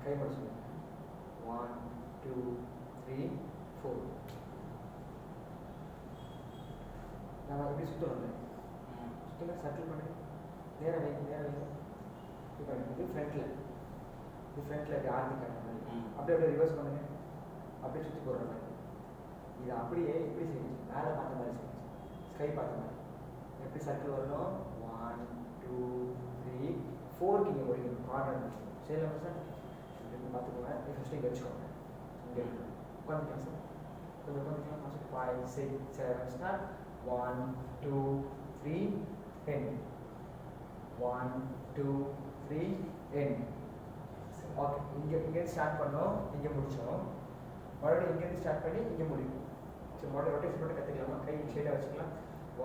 கை மட்டும் சொல்லுங்க. 1 2 3 4. நான் எப்படி சுற்றணும்? சுற்றுங்க, சர்க்கிள் பண்ணுங்க. நேராக வைங்க, நேராக வைங்க. இது பண்ணுங்க. இது ஃப்ரண்ட்டில், இது ஃப்ரண்ட்டில் இப்படி ஆர்த்தி காட்டுற மாதிரி. அப்படியே ரிவர்ஸ் பண்ணுங்க. அப்படியே சுற்றி போடுற மாதிரி. இது அப்படியே எப்படி செய்யுங்க? மேலே பார்த்த மாதிரி செய்யுங்க. ஸ்கை பார்த்த மாதிரி. எப்படி சர்க்கிள் வரணும்? 1 2 3 4 இங்கே முடிக்கணும். கார்னர் செய்யலாம் சார். இப்படி பார்த்துக்கோங்க. ஃபஸ்ட்டு இங்கே வச்சுக்கோங்க. இங்கே உட்காந்துக்கலாம் சார். கொஞ்சம் உட்காந்துக்கலாம். First 5 6 7 start. 1 2 3 end. 1 2 3 end. Okay, இங்கே ஸ்டார்ட் பண்ணோம், இங்கே முடிச்சோம். மறுபடியும் இங்கேருந்து ஸ்டார்ட் பண்ணி இங்கே முடிக்கும். ஸோ மறுபடியும் ரொட்டேஷன் மட்டும் கற்றுக்கலாமா? கை ஷேடாக வச்சுக்கலாம்.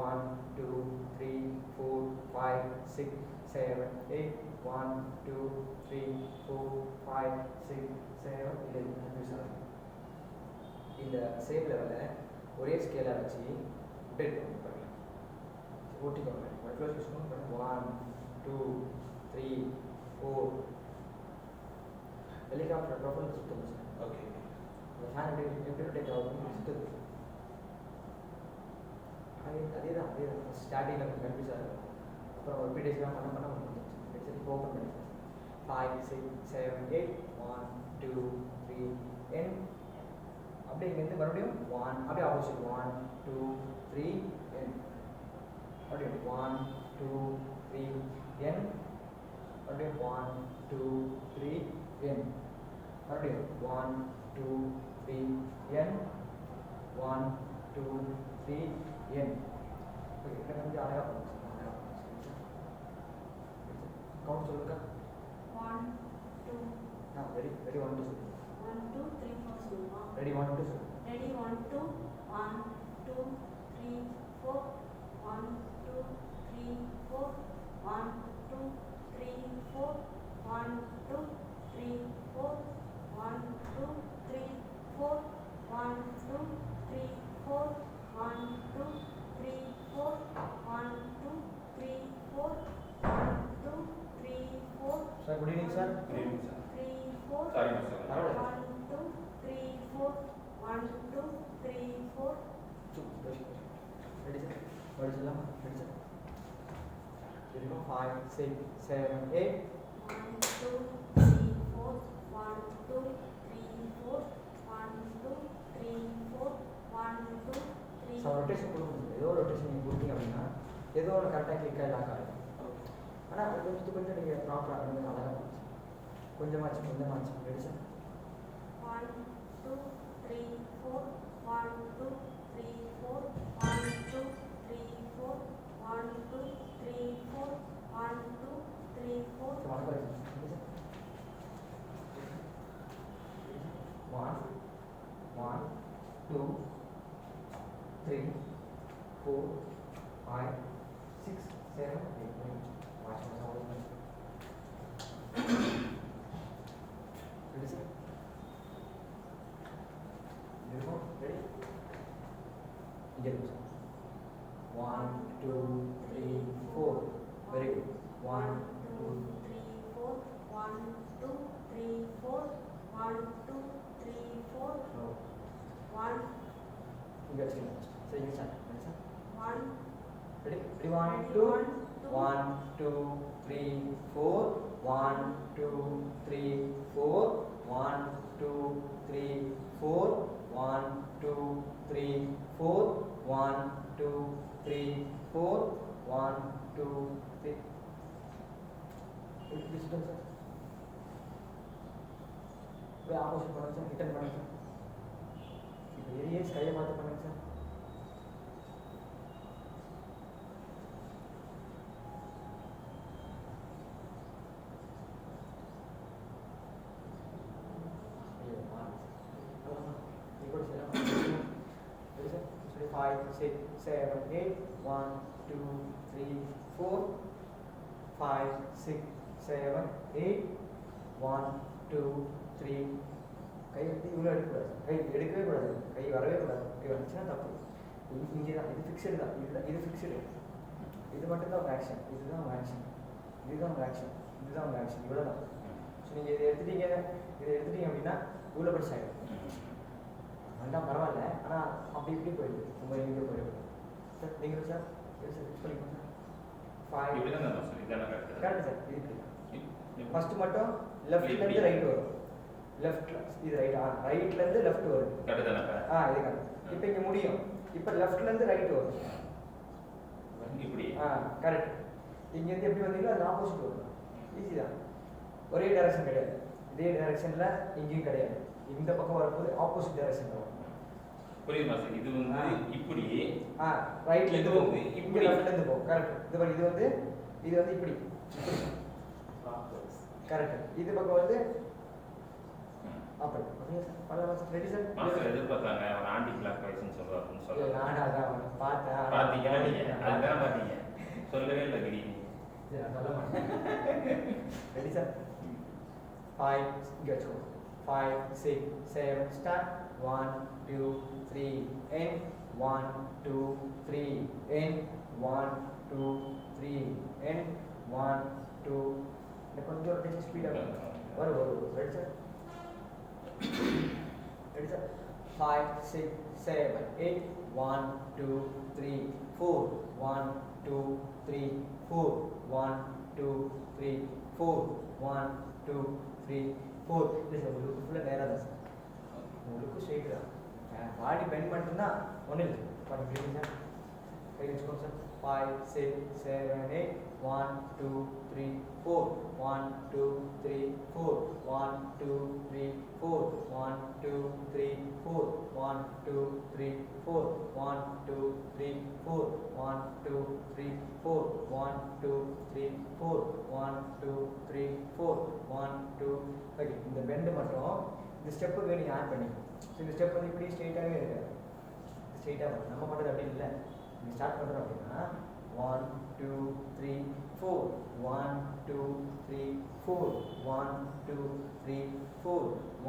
1 2 3 4 5 6 7 8 1 2 3 4 5 6 7 11. இந்த சேம் லெவலில் ஒரே ஸ்கேலாக வச்சு பெட் பண்ணலாம். ஓட்டிக்கோங்க. க்ளோஸ் வச்சுக்கோங்க. 1 2 3 4. ஹெலிகாப்டர் ப்ரொஃபைல் சுற்றுங்க சார். ஓகே. அந்த ஃபேன் எப்படி ரொட்டேட் ஆகும் சுற்றுது. அதே தான் ஸ்டார்டிங்கில் கொஞ்சம் கன்ஃபியூஸாக இருக்கும். அப்புறம் ஒரு பீடியஸ்லாம் பண்ண முடியும். இப்போ ஓப்பன் பண்ணிக்கலாம். 5 6 7 8 1 2 3 end. அப்படியே இங்கேருந்து மறுபடியும் 1 அப்படியே ஆப்போசிட் 1 2 3 end. மறுபடியும் 1 2 3 end. மறுபடியும் 1 2 3 end. மறுபடியும் 1 2 3 end. 1 2 3 end. ஓகே, இதை கொஞ்சம் அழகாக பண்ணுங்க சார். கவுண்ட் சொல்லுங்க. 1 2 ரெடி 1 2 சொல்லுங்க. 1 2 3 4 சொல்லுங்க. ரெடி 1 2 சொல்லுங்க. Ready 1 2 1 2 3 4 1 2 3 4 1 2 3 4 1 2 3 4 1 2 3 4 1 2 3 4 1 2 3 4 1 2 3 4 1 2 3 4. Sir good evening sir. Good evening sir. 3 4 sorry sir. 1 2 3 4 1 2 3 4. Ready sir. Ready சொல்லலாம். Ready sir. Ready 5 6 7 8 1 2 3 4 1 2 3 4 1 2 3 4 1 2 3. Sir rotation கொடுக்கணும். ஏதோ ஒரு ரொட்டேஷன் நீங்கள் கொடுத்தீங்க அப்படின்னா ஏதோ ஒரு கரெக்டாக கிளிக்காக லாக் ஆகிடும். ஆனால் அது கொஞ்சம் நீங்கள் ப்ராப்பராக கொஞ்சம் அழகாக பண்ணுங்க. கொஞ்சமாச்சு. Ready sir. 1 2 3 4 1 2 3 4 1 2 3 4 1 2 3 4 1 2 3 4. வணக்கம் ready sir. 1 1 2 3 4 5 6 7 8 9. Ready sir? Beautiful. Ready? Again sir. 1 2 3 4. Very good. 1 2 3 4 1 2 3 4 1 2 3 4 no. 1 You guys can say you start. Ready sir? 1 Ready? Ready? 1 2 1 2 3 4 1 2 3 4 1 2 3 4 1 2 3 4 1 2 3 4 1 2 3. Please do sir. Way opposite பண்ணுங்க சார். ரிட்டர்ன் பண்ணுங்க சார். இப்போ area ஸ்கையை பார்த்து பண்ணுங்க sir. Ready sir? 5 6 7 8 1 2 3 4 5 6 7 8 1 2 3. கை வந்து இவ்வளோ எடுக்கக்கூடாது. கை எடுக்கவே கூடாது. கை வரவே கூடாது. இப்படி வந்துச்சுன்னா தப்பு. இங்கே தான் இது ஃபிக்ஸடு தான். இது ஃபிக்ஸடு. இது மட்டும்தான் உங்கள் ஆக்ஷன். இதுதான் உங்கள் ஆக்ஷன். இதுதான் உங்கள் ஆக்ஷன். இதுதான் உங்கள் ஆக்ஷன். இவ்வளோ தான். ஸோ நீங்கள் இதை எடுத்துட்டீங்க அப்படின்னா உள்ள பிரச்சனை ஆகிடும். அதுதான் பரவாயில்ல, ஆனால் அப்படி இப்படி போயிடுது, ரொம்ப எங்கே போயிடும் சார். நீங்கள் சார் ஃபிக்ஸ் பண்ணிக்கோங்க சார். 5 correct sir. இது ஃபஸ்ட்டு மட்டும் லெஃப்ட்லேருந்து ரைட் வரும். லெஃப்ட் இது ரைட்லேருந்து லெஃப்ட் வரும். இது கரெக்ட். இப்போ இங்கே முடியும். இப்போ லெஃப்ட்லேருந்து ரைட் வரும். இப்படி கரெக்ட். இங்கேருந்து எப்படி வந்தீங்களோ அது ஆப்போசிட் வரும். ஈஸி தான். ஒரே டைரக்ஷன் கிடையாது. இதே டைரக்ஷனில் எங்கேயும் கிடையாது. இந்த பக்கம் வரும்போது ஆப்போசிட் டைரக்ஷன் வரும். புரியுது மாஸ்டர். இது வந்து இப்படி ரைட்ல இது வந்து இப்படி லெஃப்ட்ல இருந்து போகும். கரெக்ட். இது வந்து இப்படி கரெக்ட். இது பக்கம் வந்து அப்படி. Okay sir. பண்ணலாமா சார்? Ready sir? மாஸ்டர் எதிர்பார்த்தாங்க ஒரு ஆன்டி கிளாக் வைஸ்னு சொல்லுவாருன்னு இல்ல சொல்லுவாங்க. நான் அதான் பார்த்தேன். பாத்தீங்க அதுதான் பாத்தீங்க. சொல்லவே இல்லை கிரி. சரி நான் சொல்ல மாட்டேன். Ready sir? 5 இங்க வச்சுக்கோ. 5 6 7 ஸ்டார்ட். 1 2 3 end 1 2 3 end 1 2 3 end 1 2 இந்த கொஞ்சம் ரொட்டேஷன் ஸ்பீடா வரும். Ready sir? Ready sir? 5 6 7 8 1 2 3 4 1 2 3 4 1 2 3 4 1 2 3 4 இல்லை சார். உங்களுக்கு ஃபுல்லாக நேராக தான் சார். உங்களுக்கு ஸ்ட்ரெயிட் தான். பாடி பெண்ட் மட்டும்தான் ஒன்றும் இல்லை. பாடி பிடிக்கும் சார். கை வச்சுக்கோங்க சார். 5 6 7 8 1 2 3 4 1 2 3 4 1 2 3 4 1 2 3 4 1 2 3 4 1 2 3 4 1 2 3 4 1 2 3 4 1 2 3 4 1 2. ஓகே. இந்த பெண்டு மட்டும் இந்த ஸ்டெப்புக்கு நீங்கள் ஆட் பண்ணிக்கணும். இந்த ஸ்டெப் வந்து இப்படி ஸ்ட்ரெயிட்டாகவே இருக்காது. ஸ்ட்ரெயிட்டாக வரும். நம்ம பண்ணுறது அப்படி இல்லை. நீங்கள் ஸ்டார்ட் பண்ணுறோம் அப்படின்னா 1 2 3 4 1 2 3 4 1 2 3 4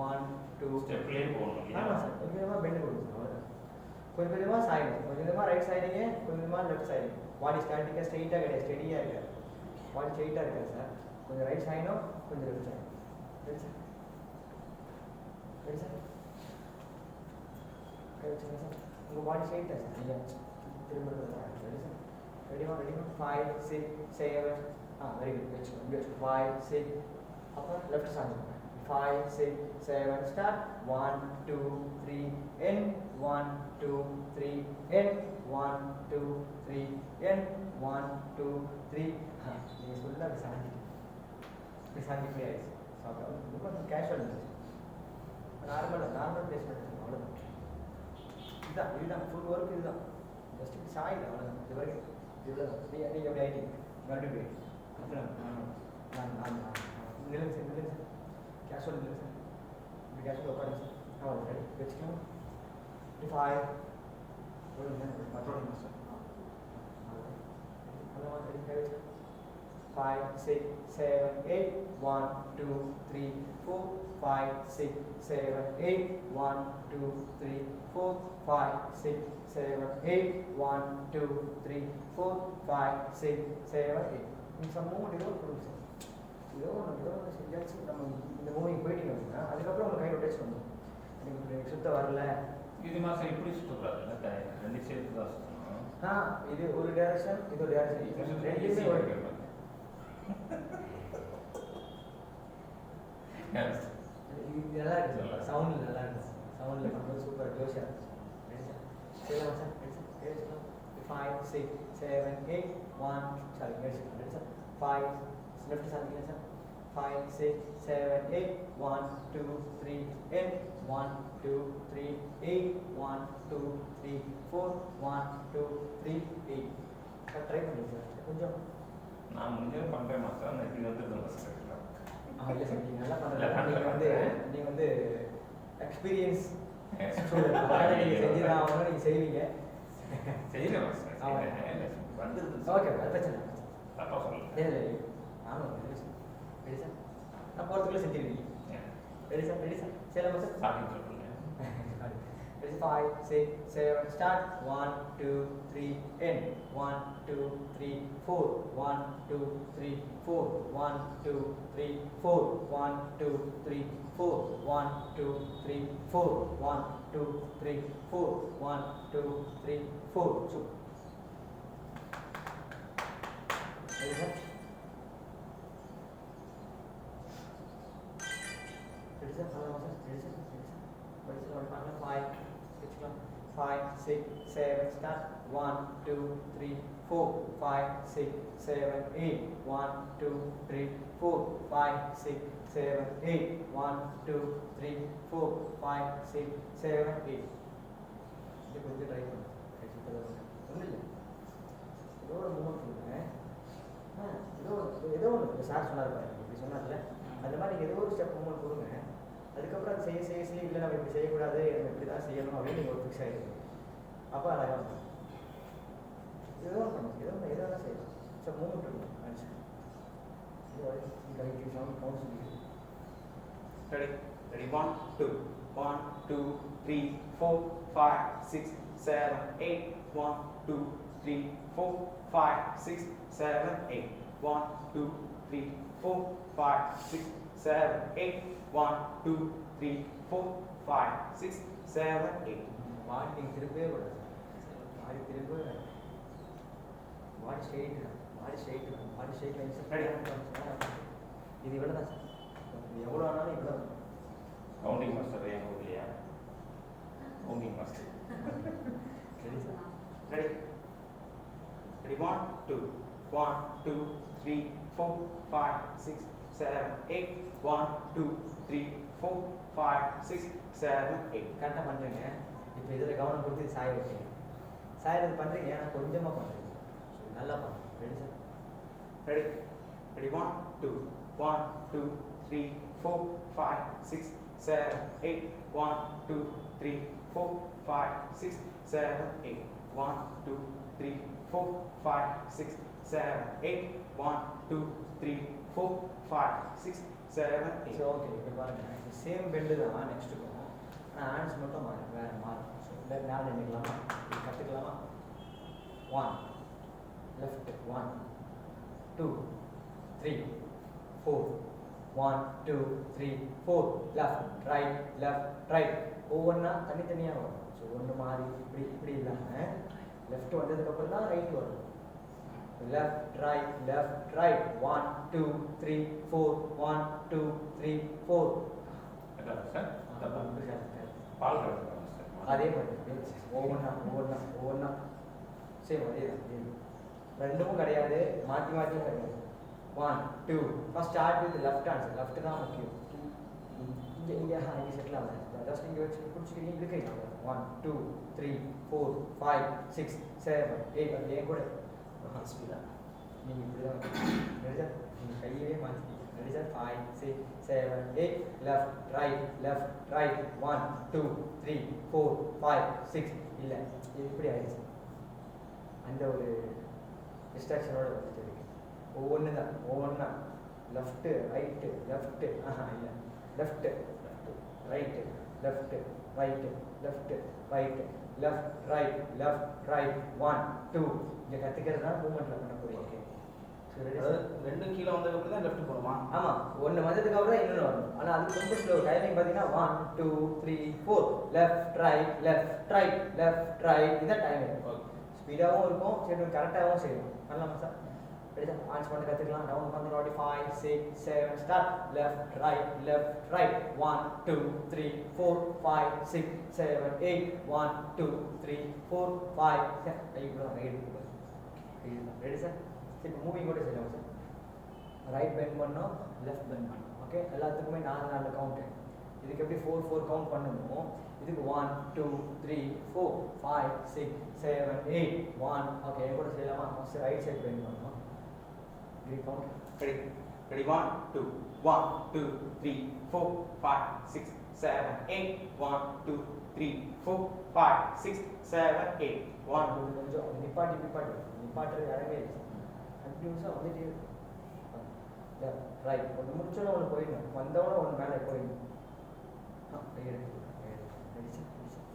1 2 ஸ்டெப்லேயே போகணும். ஆமாம் சார். கொஞ்சம் கொஞ்சமாக பெண்டு கொடுக்கும். அவ்வளோதான். கொஞ்சம் கொஞ்சமாக சாயிடும். கொஞ்சம் கொஞ்சமாக ரைட் சைடிங்க, கொஞ்சம் கொஞ்சமாக லெஃப்ட் சைடு. பாடி ஸ்டாண்டிக்காக ஸ்ட்ரெயிட்டாக கிடையாது, ஸ்டெடியாக இருக்காது. பாடி ஸ்ட்ரெயிட்டாக இருக்காது சார். கொஞ்சம் ரைட் சைடும், கொஞ்சம் லெஃப்ட் சைடும். Ready sir? Ready sir? கை வச்சுங்க சார். உங்கள் பாடி ஸ்ட்ரெயிட்டாக சார். நீங்கள் திரும்ப ரெடி சார்? ரெடிமா 5 6 7 வெரி குட். வச்சுக்கோ. 5 6 அப்புறம் லெஃப்ட் சாஞ்சுக்கோங்க. 5 6 7 ஸ்டார்ட். 1 2 3 end 1 2 3 end 1 2 3 end 1 2 3. நீங்கள் சொல்ல அப்படி சாஞ்சி இப்படி ஆயிடுச்சு. ரொம்ப கேஷுவல் இருந்துச்சு. நார்மல் பிளேஸ்மெண்ட் அவ்வளோதான். இதுதான் ஃபுல் ஒர்க். இதுதான் ஜஸ்ட் இப்படி சாயில் அவ்வளோதான். இது வரைக்கும் இவ்வளோதான். நீங்கள் எப்படி ஆகிட்டீங்க மறுபடியும் நில்லுங்க சார். கேஷுவல் இல்லை சார். இப்படி கேஷுவல் உட்காருங்க சார். அவ்வளோ ரெடி வச்சுக்கலாம். 5 மற்றோட சார். அவ்வளோ ரெடி கை வச்சு 5 6 7 8 1 2 3 4 5 6 7 8 1 2 3 4 5 6 7 8 1 2 3 4 5 6 7 8. இந்த சம்பவம் ஏதோ ஒன்று செஞ்சாச்சு. நம்ம இந்த மூவிங் போயிட்டீங்க அப்படின்னா அதுக்கப்புறம் உங்கள் கை ரொட்டேஷன் பண்ணும். எனக்கு சுத்த வரல. இது மாதம் இப்படி சுற்றக்கூடாது. ரெண்டு சேர்த்து தான் சுற்றணும். இது ஒரு டைரக்ஷன், இது ஒரு டைரக்ஷன். ரெண்டுமே ஒரு நல்லா இருக்கு. சவுண்ட் நல்லா இருக்கு. சவுண்டில் பண்ணும்போது சூப்பர் ஜோஷாக இருந்துச்சு. சரிங்களா sir? 5 6 7 8 1 sorry ready sir? 5 left சாந்திங்க சார். 5 6 7 8 1 2 3 8 1 2 3 8 1 2 3 4 1 2 3 8. ட்ரை பண்ணுங்க சார். கொஞ்சம் நான் முடிஞ்சது பண்ணுறேன் மாஸ்டர். அந்த இது வந்துருந்தேன் மாஸ்டர். இல்லை சார். நீங்கள் நல்லா பண்ணுறீங்க. நீங்கள் வந்து எக்ஸ்பீரியன்ஸ் நீங்கள் செஞ்சு தான் ஆகணும். நீங்கள் செய்வீங்க. செய்யல மாஸ்டர். வந்துருது. ஓகே அது பிரச்சனை இல்லை. தப்பாக சொல்லல. இல்லை நானும் ரெடி சார். நான் போகிறதுக்குள்ளே செஞ்சுருவீங்க. Ready sir? Ready sir? சரிம்மா சார்? சாப்பிட்டு சொல்லுங்க. Ready 5, 6, 7, start. 1, 2, 3, end. 1, 2, 3, 4. 1, 2, 3, 4. 1, 2, 3, 4. 1, 2, 3, 4. 1, 2, 3, 4. 1, 2, 3, 4. 1, 2, 3, 4. So, ready, sir? Ready, sir? Ready, sir? 5, 6, 7, start. 1, 2, 3, 4. 5, 6, 7, 8. 1, 2, 3, 4. 5, 6, 7, 8. 1, 2, 3, 4. 5, 6, 7, 8. இது கொஞ்சம் ட்ரை பண்ணுங்க. ஒன்றும் இல்லை, ஏதோ ஒரு மூமெண்ட் கொடுங்க. ஏதோ ஒன்று சார் சொன்னார் பாருங்க, இப்படி சொன்னார்ல, அந்த மாதிரி நீங்கள் ஏதோ ஒரு ஸ்டெப் மூமெண்ட் கொடுங்க. அதுக்கப்புறம் அது செய்ய செய்ய செய்ய இல்லை நம்ம இப்படி செய்யக்கூடாது, நம்ம இப்படி தான் செய்யணும் அப்படின்னு நீங்கள் ஒரு ஃபிக்ஸ் ஆகிடுங்க. அப்போ அழகாக இருக்கும். ஏதோ ஒன்று பண்ணுங்க, ஏதோ தான் செய்யலாம். ஸோ மூமெண்ட் இருக்கும். Ready? Ready? 1, 2, 1, 2, 3, 4, 5, 6, 7, 8. 1, 2, 3, 4, 5, 6, 7, 8. 1, 2, 3, 4, 5, 6, 7, 8. 1, 2, 3, 4, 5, 6, 7, 8. பாடி நீங்கள் திரும்பவே கூடாது. பாடி திரும்ப பாடி ஸ்ட்ரெயிட் இது இவ்வளோ தான் சார். இது எவ்வளோ ஆனாலும் இவ்வளோ தான். கவுண்டிங் மாஸ்டர் ஏன் இல்லையா? Counting master. சரி சார். Ready? Ready? 1, 2, 1, 2, 3, 4, 5, 6, 7, 8. 1, 2, 3, 4, 5, 6, 7, 8. கரெக்டாக பண்ணுறீங்க. இப்போ இதில் கவனம் கொடுத்து சாய வைப்பீங்க. சாயறது பண்ணுறீங்க, ஆனால் கொஞ்சமாக பண்ணுறீங்க. நல்லா பண்ணுங்க. Ready sir? Ready? Ready? 1, 2, 1, 2, 3, 4, 5, 6, 7, 8. 1, 2, 3, 4, 5, 6, 7, 8. 1, 2, 3, 4, 5, 6, 7, 8. 1, 2, 3, 4, 5, 6, 7, 8. So okay, இப்போ பாருங்கள், சேம் பெண்டு தான் நெக்ஸ்ட் போகும். ஆனால் ஹேண்ட்ஸ் மட்டும் மாறும், வேறு மாறும். ஸோ மேலே நின்றுக்கலாமா? இது கற்றுக்கலாமா? 1 லெஃப்ட், 1 2 3 4. 1 2 3 4. லெஃப்ட் ரைட் ஒவ்வொன்றா தனித்தனியாக வரும். ஸோ ஒன்று மாறி இப்படி இல்லாமல் லெஃப்ட் வந்ததுக்கப்புறம் தான் ரைட் வரும். left right 1 2 3 4. 1 2 3 4. சார் பால் கலந்து அதே மாதிரி ஒவ்வொன்றா சேம் அதே தான். ரெண்டும் கிடையாது, மாற்றியும் கிடையாது. 1 2 first start with left hand. Left தான் முக்கியம். இங்கே செட்டில் ஆகுது. ஜஸ்ட் இங்கே வச்சு பிடிச்சிக்கிறீங்க, இழுக்கிறீங்க. 1 2 3 4 5 6 7 8. அது ஏன் கூட ஸ்பீடாக நீங்கள் இப்படி தான் ரெடி சார்? நீங்கள் கையே மாற்றிக்கிங்க. Ready sir? 5 6 7 8. Left right 1 2 3 4 5 6. இல்லை, இது இப்படி ஆயிடுச்சு. அந்த ஒரு டிஸ்ட்ராக்ஷனோட வந்துட்டு இருக்கு. ஒவ்வொன்றா லெஃப்ட்டு ரைட்டு லெஃப்ட்டு இல்லை left right left right left right left right 1 2. இங்கே கற்றுக்கிறது தான் மூமெண்ட்டில் பண்ண போகிறீங்க. ரெண்டும் கீழே வந்ததுக்கப்புறம் தான் லெஃப்ட் போகணுமா? ஆமாம், ஒன்று வந்ததுக்கப்புறம் தான் இன்னொன்று வரும். ஆனால் அது ரொம்ப ஸ்லோ. டைமிங் பார்த்தீங்கன்னா 1 2 3 4. லெஃப்ட் ரைட் இதான் டைமிங். ஸ்பீடாகவும் இருக்கும், சரி கரெக்டாகவும் செய்யணும். பண்ணலாமா சார்? Ready sir? ஆன்ஸ் பண்ணி கற்றுக்கலாம். டவுன் பண்ணி 5 6 7 ஸ்டார்ட். Left right 1 2 3 4 5 6 7 8. 1 2 3 4 5 6. இவ்வளோ ரைட். Ready sir? சரி, இப்போ மூவிங் கூட செய்யலாம் சார். ரைட் பெண்ட் பண்ணோம், லெஃப்ட் பெண்ட் பண்ணோம். ஓகே, எல்லாத்துக்குமே 4 கவுண்ட்டு. இதுக்கு எப்படி 4 4 கவுண்ட் பண்ணணுமோ இதுக்கு 1 2 3 4 5 6 7 8. 1. ஓகே, கூட செய்யலாமா? ஃபஸ்ட்டு ரைட் சைட் பெண்ட் பண்ணணும். இப்படி கவுண்ட். Ready? 1 2 1 2 3 4 5 6 7 8. 1 2 3 4 5 6 7 8. 1 கொஞ்சம் நிப்பாட்டுறது இடமே இல்லை. கண்டினியூஸாக வந்துட்டே லெஃப்ட் ரைட். ஒன்று முடிச்சோன்னா ஒன்று போயிடணும், வந்தவொடனே ஒன்று மேலே போயிடணும். Ready sir?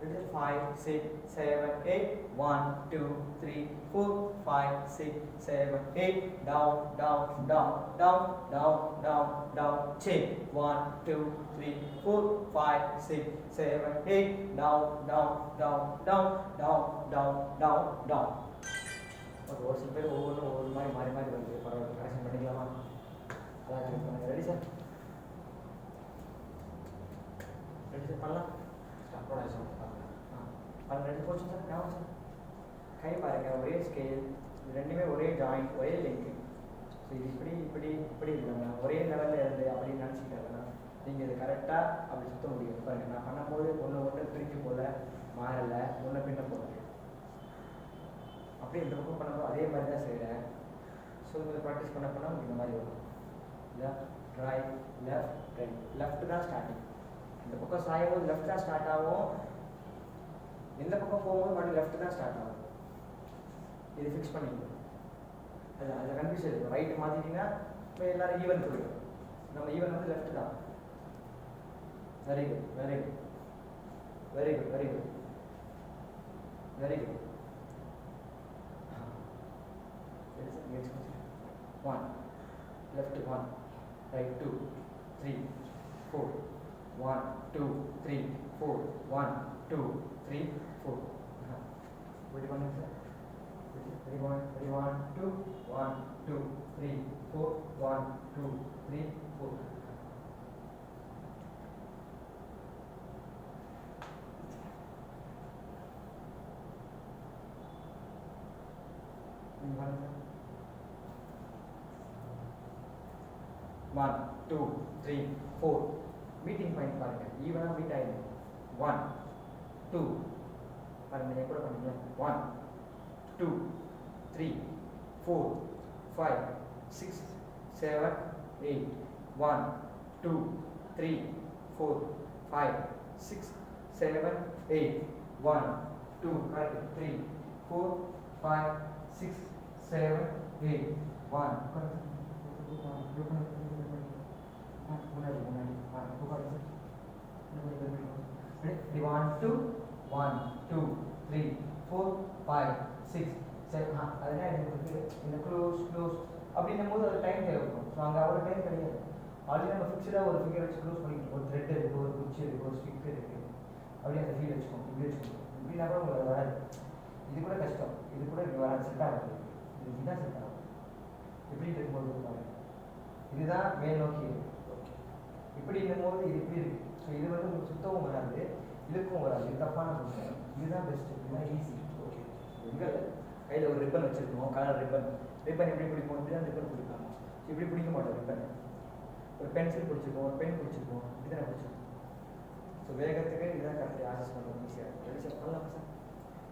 Ready? 5, 6, 7, 8. 1, 2, 3, 4, 5, 6, 7, 8. Down, down, down, down, down, down, down. Change. 1, 2, 3, 4, 5, 6, 7, 8. Down, down, down, down, down, down, down, down. ஒரு சில பேர் ஒவ்வொரு மாதிரி மாறி மாறி வருது. பரவாயில்ல, கரெக்ஷன் பண்ணிக்கலாமா? அதான் கரெக்ட் பண்ணுங்க. Ready sir? ரெடி சார் பண்ணலாம்? அப்புறம் ஆயிடுச்சு ரெண்டு போச்சு சார். ஞாபகம் சார் கை பாருங்க, ஒரே ஸ்கேல், இது ரெண்டுமே ஒரே ஜாயிண்ட், ஒரே லிங்க். ஸோ இது இப்படி இப்படி இப்படி இல்லைங்க, ஒரே லெவலில் இருந்து அப்படின்னு நினச்சிக்கிட்டாங்கன்னா நீங்கள் இது கரெக்டாக அப்படி சுற்ற முடியும். பாருங்கள், நான் பண்ணும்போது ஒன்று பிரிஞ்சு போல மாறலை, ஒன்று பின்ன போகுது. அப்படியே இந்த பக்கம் பண்ணும்போது அதே மாதிரி தான் செய்கிறேன். ஸோ இதில் ப்ராக்டிஸ் பண்ண உங்களுக்கு இந்த மாதிரி வரும். Left right left right. Left தான் ஸ்டார்டிங். இந்த பக்கம் சாயும் போது லெஃப்ட் தான் ஸ்டார்ட் ஆகும், எந்த பக்கம் போகும்போது மறுபடியும் லெஃப்ட் தான் ஸ்டார்ட் ஆகும். இது ஃபிக்ஸ் பண்ணிக்கணும். அதில் கன்ஃபியூஸ் இருக்கும். ரைட்டு மாற்றிட்டிங்கன்னா இப்போ எல்லோரும் ஈவன் போயிடும். நம்ம ஈவன் வந்து லெஃப்ட் தான். Very good, very good, very good, very good, very good. 1 left 1 right 2 3 4 1 2 3 4 1 2 3 4. Ready one sir? Ready 1 2 1 2 3 4 1 2 3 4. One sir. 1 2 3 4. Meeting point பாருங்க, ஈவனா மீட் ஆயிடும். 1 2 பாருங்க, நீங்க கூட பண்ணுங்க. 1 2 3 4 5 6 7 8. 1 2 3 4 5 6 7 8. 1 2 correct 3 4 5 6 7 8. 1 correct. முன்னாடி 1 2 1 2 3 4 5 6 7. அதனால எனக்கு இந்த க்ளோஸ் அப்படின்னும் போது அது டைம் தேவைப்படும். ஸோ அங்கே அவ்வளோ டைம் கிடையாது. ஆல்ரெடி நம்ம ஃபிக்ஸடாக ஒரு ஃபிங்கர் வச்சு க்ளோஸ் பண்ணிட்டு, ஒரு த்ரெட் இருக்குது, ஒரு குச்சி இருக்குது, ஒரு ஸ்டிக் இருக்குது, அப்படியே அந்த ஃபீல் வச்சுக்கோங்க. இப்படி வச்சுக்கோங்க. இப்படின்னா கூட உங்களுக்கு வராது. இது கூட கஷ்டம், இது கூட இங்கே வராது, செட் ஆகாது. இதுதான் செட் ஆகும். எப்படி இருக்கும்போது பாருங்க, இதுதான் மேல் நோக்கி இருக்கு. இப்படி இருக்கும்போது இது இப்படி இருக்கு. ஸோ இது வந்து உங்களுக்கு சுத்தவும் வராது, இழுக்கும் வராது. இது தப்பான விஷயம். இதுதான் பெஸ்ட்டு, இதுதான் ஈஸி. ஓகே, எங்கே கையில் ஒரு ரிப்பன் வச்சுருக்கோம், கலர் ரிப்பன். ரிப்பன் எப்படி பிடிக்கும்? இப்படி தான் ரிப்பன் பிடிப்பாங்க. இப்படி பிடிக்க மாட்டோம் ரிப்பன். ஒரு பென்சில் பிடிச்சிருக்கோம், ஒரு பென் பிடிச்சிருக்கோம், இப்படி தான் பிடிச்சிருக்கோம். ஸோ வேகத்துக்கு இதுதான் கரெக்டாக ஆக்சஸ் பண்ணுறது ஈஸியாக இருக்கும். Ready sir? பண்ணலாம் சார்.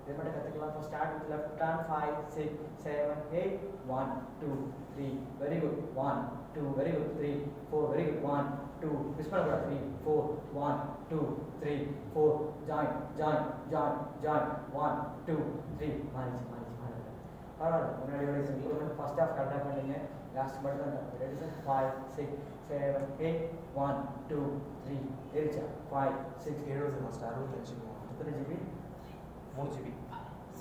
இதை மட்டும் கற்றுக்கலாம். First start with left turn 5 6 7 8. 1 2 3. Very good. 1 2 very good. 3 4 very good. 1 2 miss பண்ணக்கூடாது. 3 4 1 2 3 4. Join join join join. 1 2 3. மாறிச்சு பரவாயில்ல. முன்னாடி ஒரு ஃபஸ்ட் ஹாஃப் கரெக்டாக பண்ணீங்க, லாஸ்ட் மட்டும் தான். Ready sir? 5 6 7 8. 1 2 3. ஏறிச்சா? 5 6 70 மாஸ்டர் 65 எத்தனை ஜிபி? 3 GB.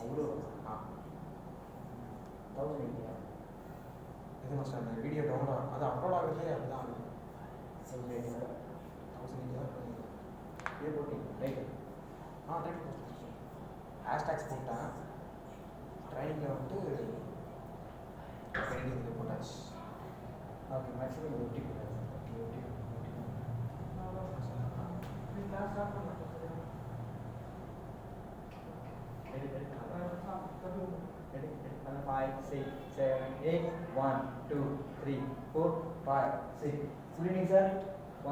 அவ்வளோ 1000 இல்லையா? இது மாஸ்டர் அந்த வீடியோ டவுன்லோட் அது அப்லோட் ஆகுறதே அதுதான் ஆகுது. 1000 1000 இது போட்டிங்க ரைட்டு. ரைட். ஹேஷ்டேக்ஸ் போட்டேன். ட்ரைனிங்கில் வந்துட்டு எடிட்டிங் போட்டாச்சு. ஓகே, மேக்ஸிமம் ஒட்டி போட்டாச்சு. Ready? 5 6 7 8. 1 2 3 4 5 6. Good evening sir.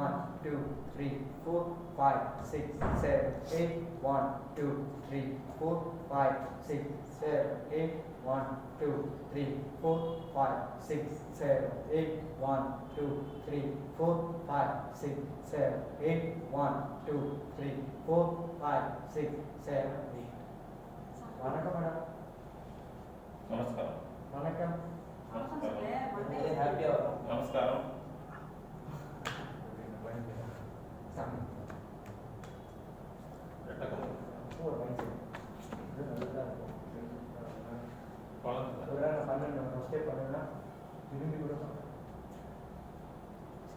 1 2 3 4 5 6 7 8. 1 2 3 4 5 6 7 8. 1 2 3 4 5 6 7 8. 1 2 3 4 5 6 7 8. 1 2 3 4 5 6 7 8. வணக்கம் மேடம். நமஸ்காரம். வணக்கம். ஹாப்பியாக வரும். நமஸ்காரம். சாமி. ரெட்டகம். எனக்கும் ஒரு மைண்ட் செட் இது நல்லதாக இருக்கும் குழந்தை ஒரு வேளை நான் பண்ணேன் ஃபஸ்ட் டே பண்ணேன்னா விரும்பி கூட பண்ணேன்.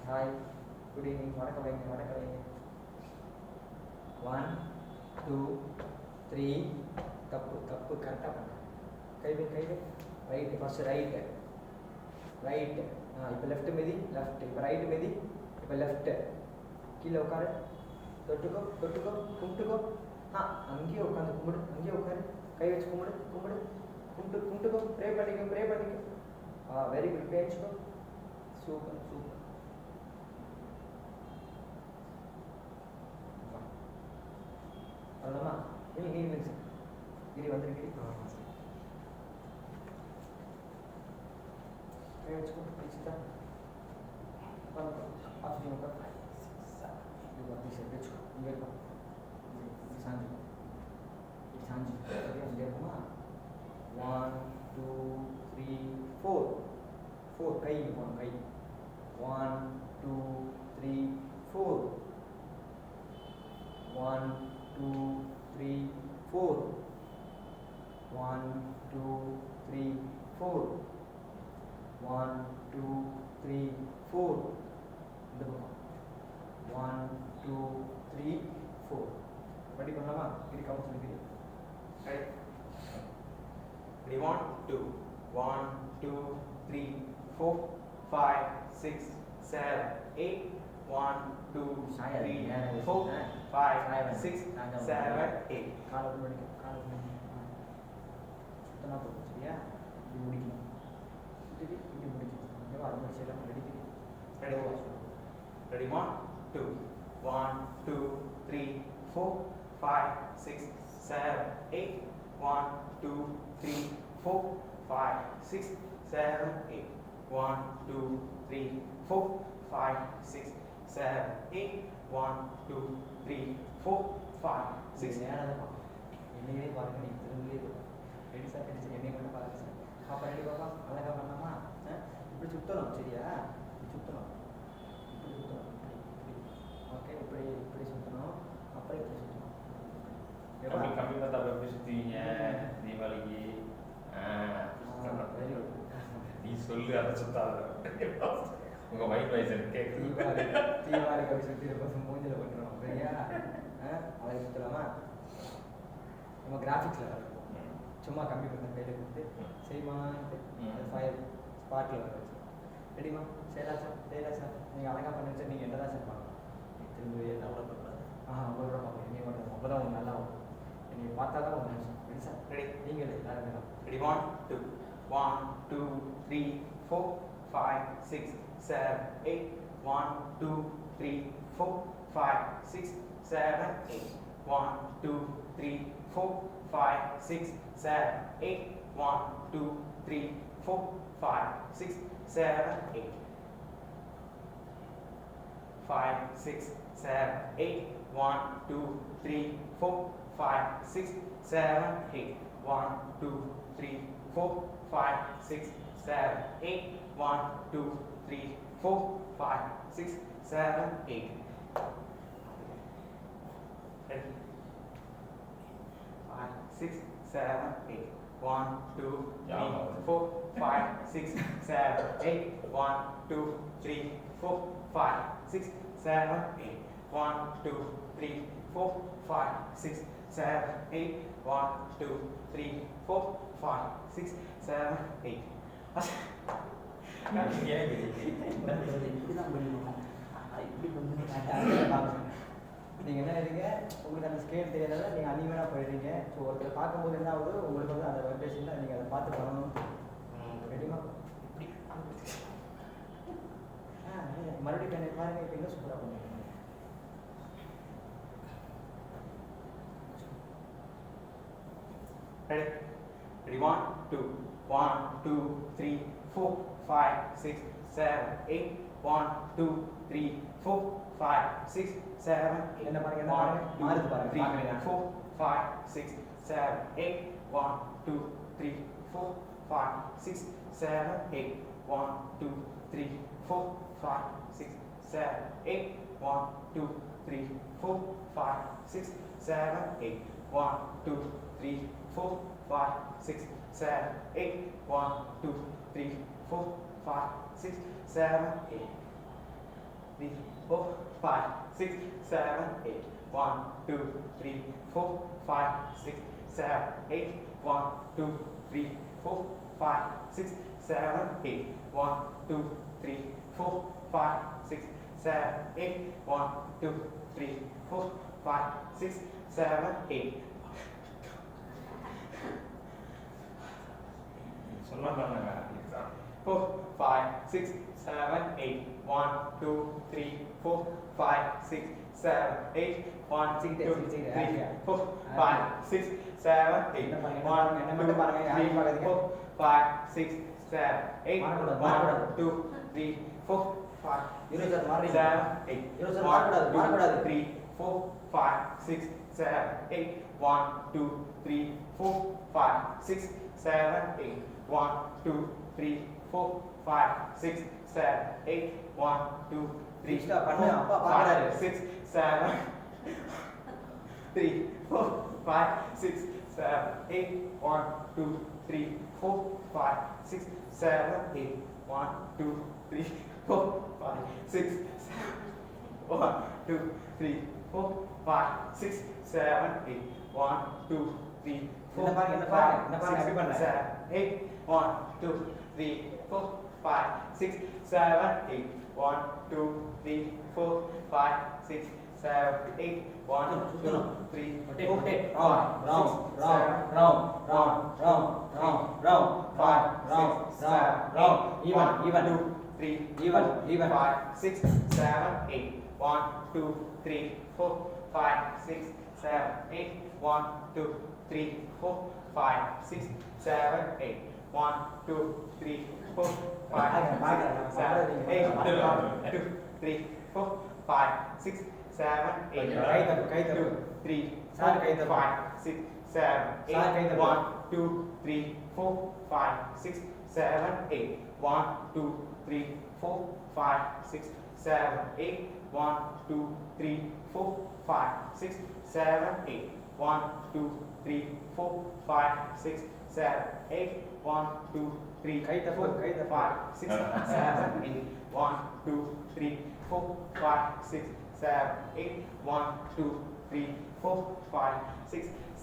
ஹாய் குட் ஈவினிங் வணக்கம் வைங்க வணக்கம் வைங்க 1 2 3 தப்பு தப்பு கரெக்டாக பண்ணேன் கைது கைது ரைட்டு ஃபஸ்ட்டு ரைட்டு ரைட்டு இப்போ லெஃப்ட் மிதி லெஃப்ட் இப்போ ரைட்டு மிதி இப்போ லெஃப்ட்டு கீழே உட்காரு தொட்டுக்கோ தொட்டுக்கோ கும்பிட்டுக்கோ அங்கேயே உட்காந்து கும்பிடு அங்கேயே உட்காரு கை வச்சு கும்பிடு கும்பிடு கும்பிட்டுக்கோ ப்ரே பண்ணிக்கோ வெரி குட் பேச்சுக்கோ சூப்பர் சூப்பர் அவ்வளோமா இல்லை நீ சார் கிரி வந்துருக்கு கை வச்சுக்கோ பிடிச்சிட்டா ஆஃப் உட்கார் இது அப்படி வச்சுக்கோ இங்கே இருக்கும் இப்படி சாஞ்சிக்கும் இப்படி சாஞ்சிக்கும் சரியா இங்கே இருக்குமா 1 2 3 4 4 கை இங்கே போகணும் கை 1 2 3 4 1 2 3 4 1 2 3 4 1 2 3 4 இந்த பக்கம் 1 2 3 4 ரெடி பண்ணலாமா இது கவுண்ட் சொல்லிக்கிறீங்க Ready? Ready? 1 2 1 2 3 4 5 6 7 8 1 2 3 4 5 6 7 8 காலை முடிக்கும் காலை முடிக்கும் சுத்தமாக போகும் சரியா இப்படி முடிக்கணும் இப்படி இப்படி முடிக்கணும் ஓகேவா அது மாதிரி செய்யலாம் ரெடி Ready? Ready? 1 2 1 2 3 4 5 6 7 8 1 2 3 4 5 6 7 8 1 2 3 4 5 6 7 8 1 2 3 4 5 6 என்னையே பாருங்க நீ திரும்பி ரெடி சார் ரெடி சார் என்னைய மட்டும் பாருங்க சார் பாப்பா ரெடி பாப்பா அழகா பண்ணலாமா இப்படி சுற்றணும் சரியா இப்படி சுற்றணும் இப்படி சுற்றணும் இப்படி ஓகே இப்படி இப்படி சுற்றணும் அப்புறம் இப்படி சுற்றணும் கம்மி கம்மி பார்த்தா எப்படி சுற்றுவீங்க தீபாவளிக்கு வெரி குட் நீ சொல்லு அதை சுத்தாத உங்கள் மைண்ட் வாய்ஸ் எனக்கு கேட்குது தீபாவளிக்கு அப்படி சுற்றி ரொம்ப மூஞ்சில் பண்ணுறோம் சரியா அதை சுற்றலாமா நம்ம கிராஃபிக்ஸில் வரும் சும்மா கம்மி பண்ண கையில் கொடுத்து செய்யுமான்ட்டு அது ஃபயர் ஸ்பாட்டில் வர வச்சு ரெடிமா செய்யலாம் சார் நீங்கள் அழகாக பண்ணுங்க சார் நீங்கள் என்ன தான் சார் பார்க்கலாம் திரும்ப டெவலப் பண்ணுறது அவ்வளோ கூட பார்ப்போம் என்னைய மட்டும் அப்போ தான் உங்களுக்கு நல்லா வரும் என்னை பார்த்தா தான் ஒரு நிமிஷம் ரெடி சார் Ready? நீங்கள் எல்லாருமே தான் Ready? 1 2 1 2 3 4 5 6 7 8 1 2 3 4 5 6 7 8 1 2 3 4 5 6 7 8 1 2 3 4 5 6 7 8 5 6 7 8 1 2 3 4 5 6 7 8 1 2 3 4 5 6 7 8 1 2 3 4 5 6 7 8 Ready? 5 6 7 8 1 2 3 4 5 6 7 8 1 2 3 4 5 6 7 8 1 2 3 4 5 6 7 8 1 2 3 4 5 6 7 8 இப்படி தான் பண்ணணும் இப்படி பண்ணி நீங்கள் என்ன இருங்க உங்களுக்கு அந்த ஸ்கேல் தெரியாதனால நீங்கள் அனிமேனாக போயிடுறீங்க ஸோ ஒருத்தர் பார்க்கும்போது என்ன ஆகுது உங்களுக்கு வந்து அந்த வைப்ரேஷனில் நீங்கள் அதை பார்த்து பண்ணணும் ரெடிமா மறுபடியும் என்ன பாருங்க இப்போ இன்னும் சூப்பராக பண்ணுங்க Ready? Ready? 1 2 1 2 3 4 5 6 7 8 1 2 3 4 5 6 7 என்ன பாருங்க, 8 என்ன பாருங்க? மாறுது பாருங்க, 3 பார்க்கலையா? 4 5 6 7 8 1 2 3 4 5 6 7 8 1 2 3 4 5 6 7 8 1 2 3 4 5 6 7, 8. 1, 2, 3, 4, 5, 6, 7, 8. 1, 2, 3, 4, 5, 6, 7, 8. 3, 4, 5, 6, 7, 8. 1, 2, 3, 4, 5, 6, 7, 8. 1, 2, 3, 4, 5, 6, 7, 8. 1, 2, 3, 4, 5, 6, 7, 8. 1, 2, 3, 4, 5, 6, 7, 8. சொல்ல பண்ணாங்க 4, 5, 6, 7, 8. 1, 2, 3, 4, 5, 6, 7, 8. 1, 2, 3, 4, 5, 6, 7, 8. 1, 2, 3, 4, 5, 6, 7, 8. 1, 2, 3, 4, 5, 6, 7, 8. 1, 2, 3, 4, 5, 6, 7, 8. 1, 2, 3, 4, 5, 6, 7, 8. 1, 2, 3, 4, 5, 6, 7, 8. 1, 2, 3, 4, 5, 6, 7, 3, 4, 5, 6, 7, 8. 1, 2, 3, 4, 5, 6, 7, 8. 1, 2, 3, 4, 5, 6, 1, 2, 3, 4, 5, 6, 7, 8. 1, 2, 3, 4, 5, 6, 7, 8. 1, 2, 3, 4, 5, 6, 7, 8. 1, 2, 3, 4, 5, 6,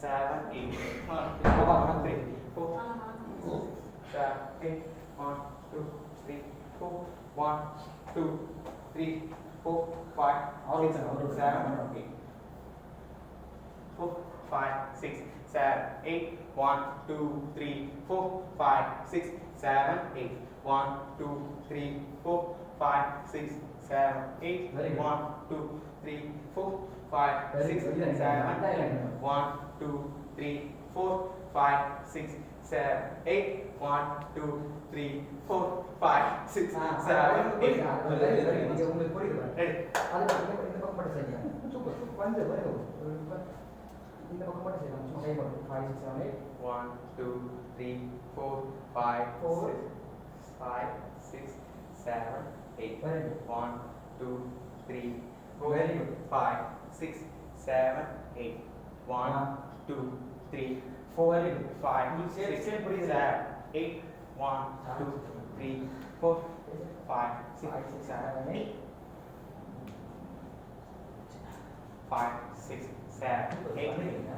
7, 8. 1, 2, 3, 4,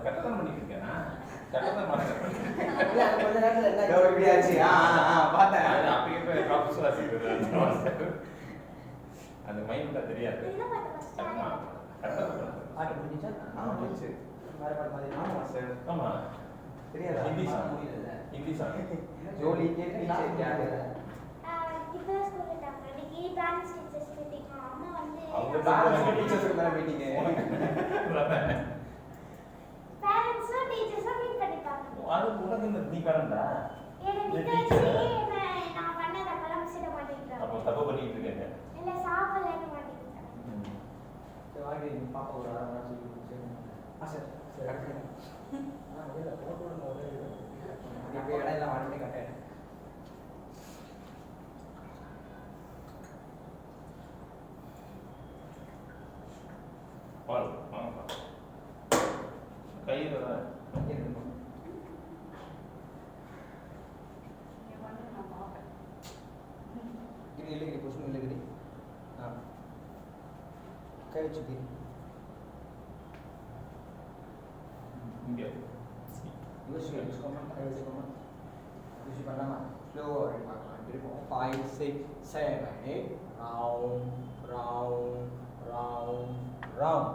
கட்டதான் பண்ணிட்டு இருக்கேனா கட்டதான் மாட்டேன் அப்பயே ப்ராஃபிஸ் வாசிக்கிறது அந்த மைண்ட் தெரியாது ஆமா தெரியாது ஹிந்தி சாங் ஜோலி கேட்டு அவங்க டீச்சர்ஸ் மேல மீட்டிங் பேரண்ட்ஸும் டீச்சர்ஸும் மீட் பண்ணிப்பாங்க. அது உனக்கு நீ பேரண்டா நான் பண்ணதப்பெல்லாம் மிஸ்ஸிட மாட்டேங்கிறாங்க. அப்போ தப்பு பண்ணிட்டு இருக்கேங்க இல்ல சாப்பிடலன்னு மாட்டேங்கிறாங்க. வாங்கி பாப்பா ஒரு அரை மணி நேரம் சொல்லி சார் சரி அடுத்து இல்லை போட்டு விடுங்க ஒரு இப்போ இடம் எல்லாம் வாங்கி கட்டேன் பாரு வாங்க கையில் தான் இங்கே இருக்கணும். நீங்க வந்து நான் பார்ப்பேன். இது இல்லைங்க கொஸ்டின் இல்லைங்க. ஆ கை வச்சுக்கி. இங்கே யோசிச்சு வச்சுக்கோமா, கை வச்சுக்கோமா. யோசிச்சு பண்ணலாமா? ஸ்லோவாக பார்க்கலாம். திருப்போம் 5 6 7 8 round round round round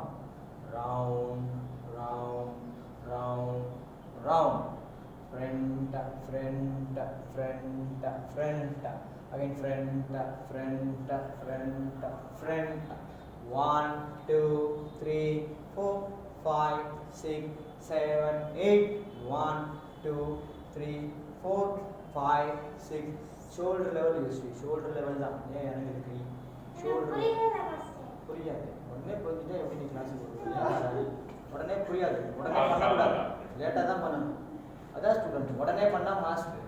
round round round round front front front front again front front front front 1 2 3 4 5 6 7 8 1 2 3 4 5 6 shoulder level use shoulder level தான் ஏன் எனக்கு இருக்கு shoulder புரியாது உடனே புரிஞ்சுட்டா எப்படி நீ கிளாஸ் போடுவீங்க உடனே புரியாது உடனே பண்ணக்கூடாது லேட்டாக தான் பண்ணணும் அதான் ஸ்டூடெண்ட் உடனே பண்ணால் மாஸ்டர்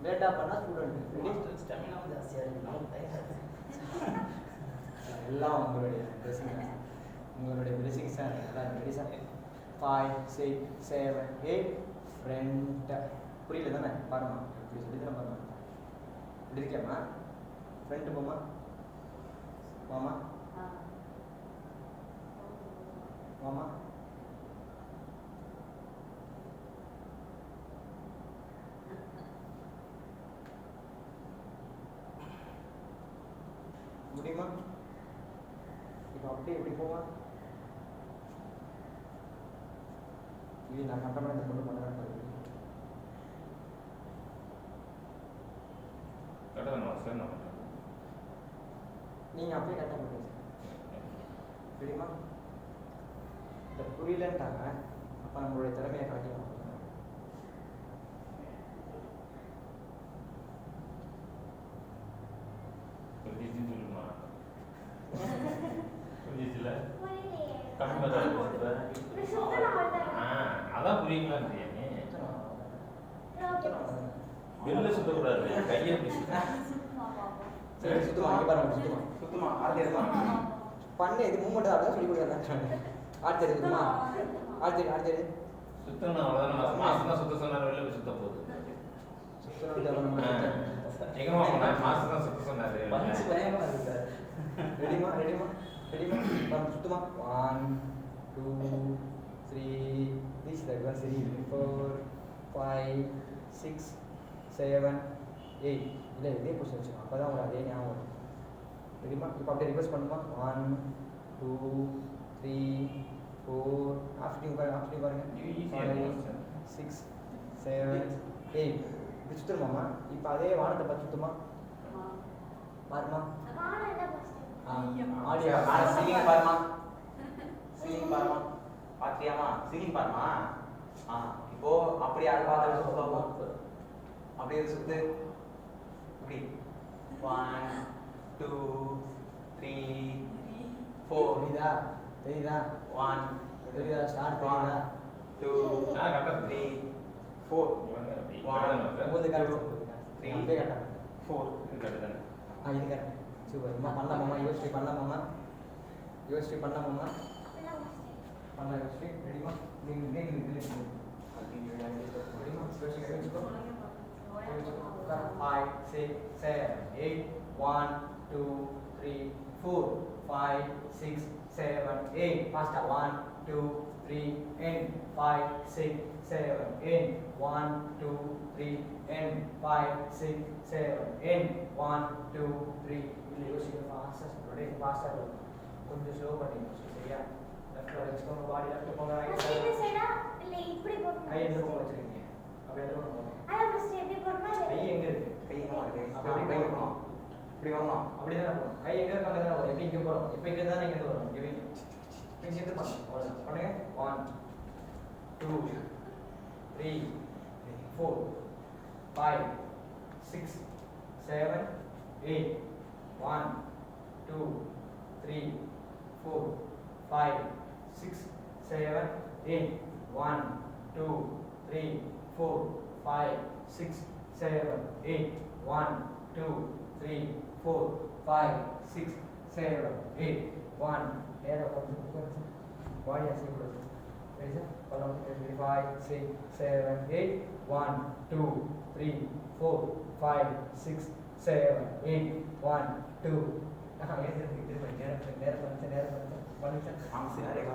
லேட்டாக பண்ணால் ஸ்டூடெண்ட் ரெடி ஸ்டாமினா ஜாஸ்தியாக இருக்கு எல்லாம் உங்களுடைய பிளஸிங் உங்களுடைய பிளஸிங்ஸ் தான் எல்லாம் ரெடி சார் 5 6 7 8 ஃப்ரண்ட் புரியல தானே பாருமா இப்படி சொல்லி தானே பாருமா இப்படி இருக்கியாம்மா ஃப்ரண்ட் போமா மாமா மாமா முடியுமா இப்போ அப்படியே எப்படி போவா இது நான் கட்டமாக இந்த பொண்ணு பண்ண கட்டணும் சார் நான் பண்ணுறேன். நீங்கள் அப்படியே கட்ட மாட்டீங்க தெரியுமா இந்த புரியலன்ட்டாங்க அப்போ நம்மளுடைய திறமையை காட்டிக்கலாம் புரிஞ்சிச்சுன்னு சொல்லுமா புரிஞ்சிச்சுல கம்மி அதான் புரியுங்களான்னு வெளில சுத்தக்கூடாது கையை சரி சுத்தமா இங்கே பாருங்க சுத்தமா சுத்தமா ஆர்த்தி எடுப்பாங்க பண்ணு இது மூமெண்ட் ஆடுறதா சொல்லி கொடுக்குறேன் ஆர்த்தி எடுக்குமா ஆர்த்தி எடு சுத்தணும் அவ்வளோதான் மாசம் தான் சுத்த சொன்னார் வெளில போய் சுத்த போகுது எங்கம்மா போனேன் மாசம் தான் சுத்த சொன்னாரு பஞ்சு பயமா இருக்கு சார் ரெடிமா பாருங்க சுத்தமா 1 2 3 this that one சரி 4 5 6 7 8 இல்லை இதே பொசிஷன் வச்சுக்கோ அப்போ தான் உங்களுக்கு அதே ஞாபகம் வரும் ரெடிமா இப்போ அப்படியே ரிவர்ஸ் பண்ணுமா 1 2 3 4 ஆஃப்டர் பாருங்க இது ஈஸியாக 6 7 8 இப்படி சுற்றுமாம்மா இப்போ அதே வானத்தை பார்த்து சுற்றுமா பாருமா ஆடியோ சீலிங் பாருமா சீலிங் பாருமா பாத்தியாமா சீலிங் பாருமா இப்போ அப்படி அதை பார்த்து சுத்தமா அப்படியே சுத்து இப்படி 1 2 3 4 தெரியுதா 1 தெரியுதா ஸ்டார்ட் தெரியுதா 2 3 4 உங்களுக்கு கரெக்ட் 3 அப்படியே கரெக்ட் 4 இது கரெக்ட் சூப்பர் அம்மா பண்ணலாமாம்மா யோசிச்சு பண்ணலாமாம்மா பண்ணலாம் யோசிச்சு ரெடிமா நீங்கள் ரெடிமா யோசிச்சு வச்சுக்கோ 5 6 7 8 1 2 3 4 5 6 7 8 faster 1 2 3 and 5 6 7 and 1 2 3 and 5 6 7 and 1 2 3 இல்லை யோசிக்க ஃபாஸ்ட்டாக சொல்கிறேன் ஃபாஸ்ட்டாக கொஞ்சம் ஸ்லோ பண்ணி சரியா லெஃப்ட்டில் வச்சுக்கோங்க பாடி லெஃப்ட் போங்க ரைட் கை எந்த பக்கம் வச்சுருக்கீங்க அப்படி எந்த பக்கம் போகணும் கை எங்கே இருக்கு கை எங்க இருக்கு அப்படி அப்படி கை வரணும் இப்படி வரணும் அப்படி தான் போகணும் கை எங்கே இருக்கு அங்கே தான் வரும் எப்படி இங்கே போகிறோம் இப்போ இங்கே தான் இங்கே வரும் இங்கே இங்கே சேர்த்து பண்ணணும் அவ்வளோதான் பண்ணுங்க 1 2 3 4 5 6 7 8 1 2 3 4 5 6 7 8 1 2 3 4 5 6 7 8 1 2 3 4 5 6 7 8 1 நேரம் கொஞ்சம் பாடி அசைக்கூடாது சரிசா பலம் 5, 6, 7, 8. 1, 2, 3, 4, 5, 6, 7, 8. 1, 2. One,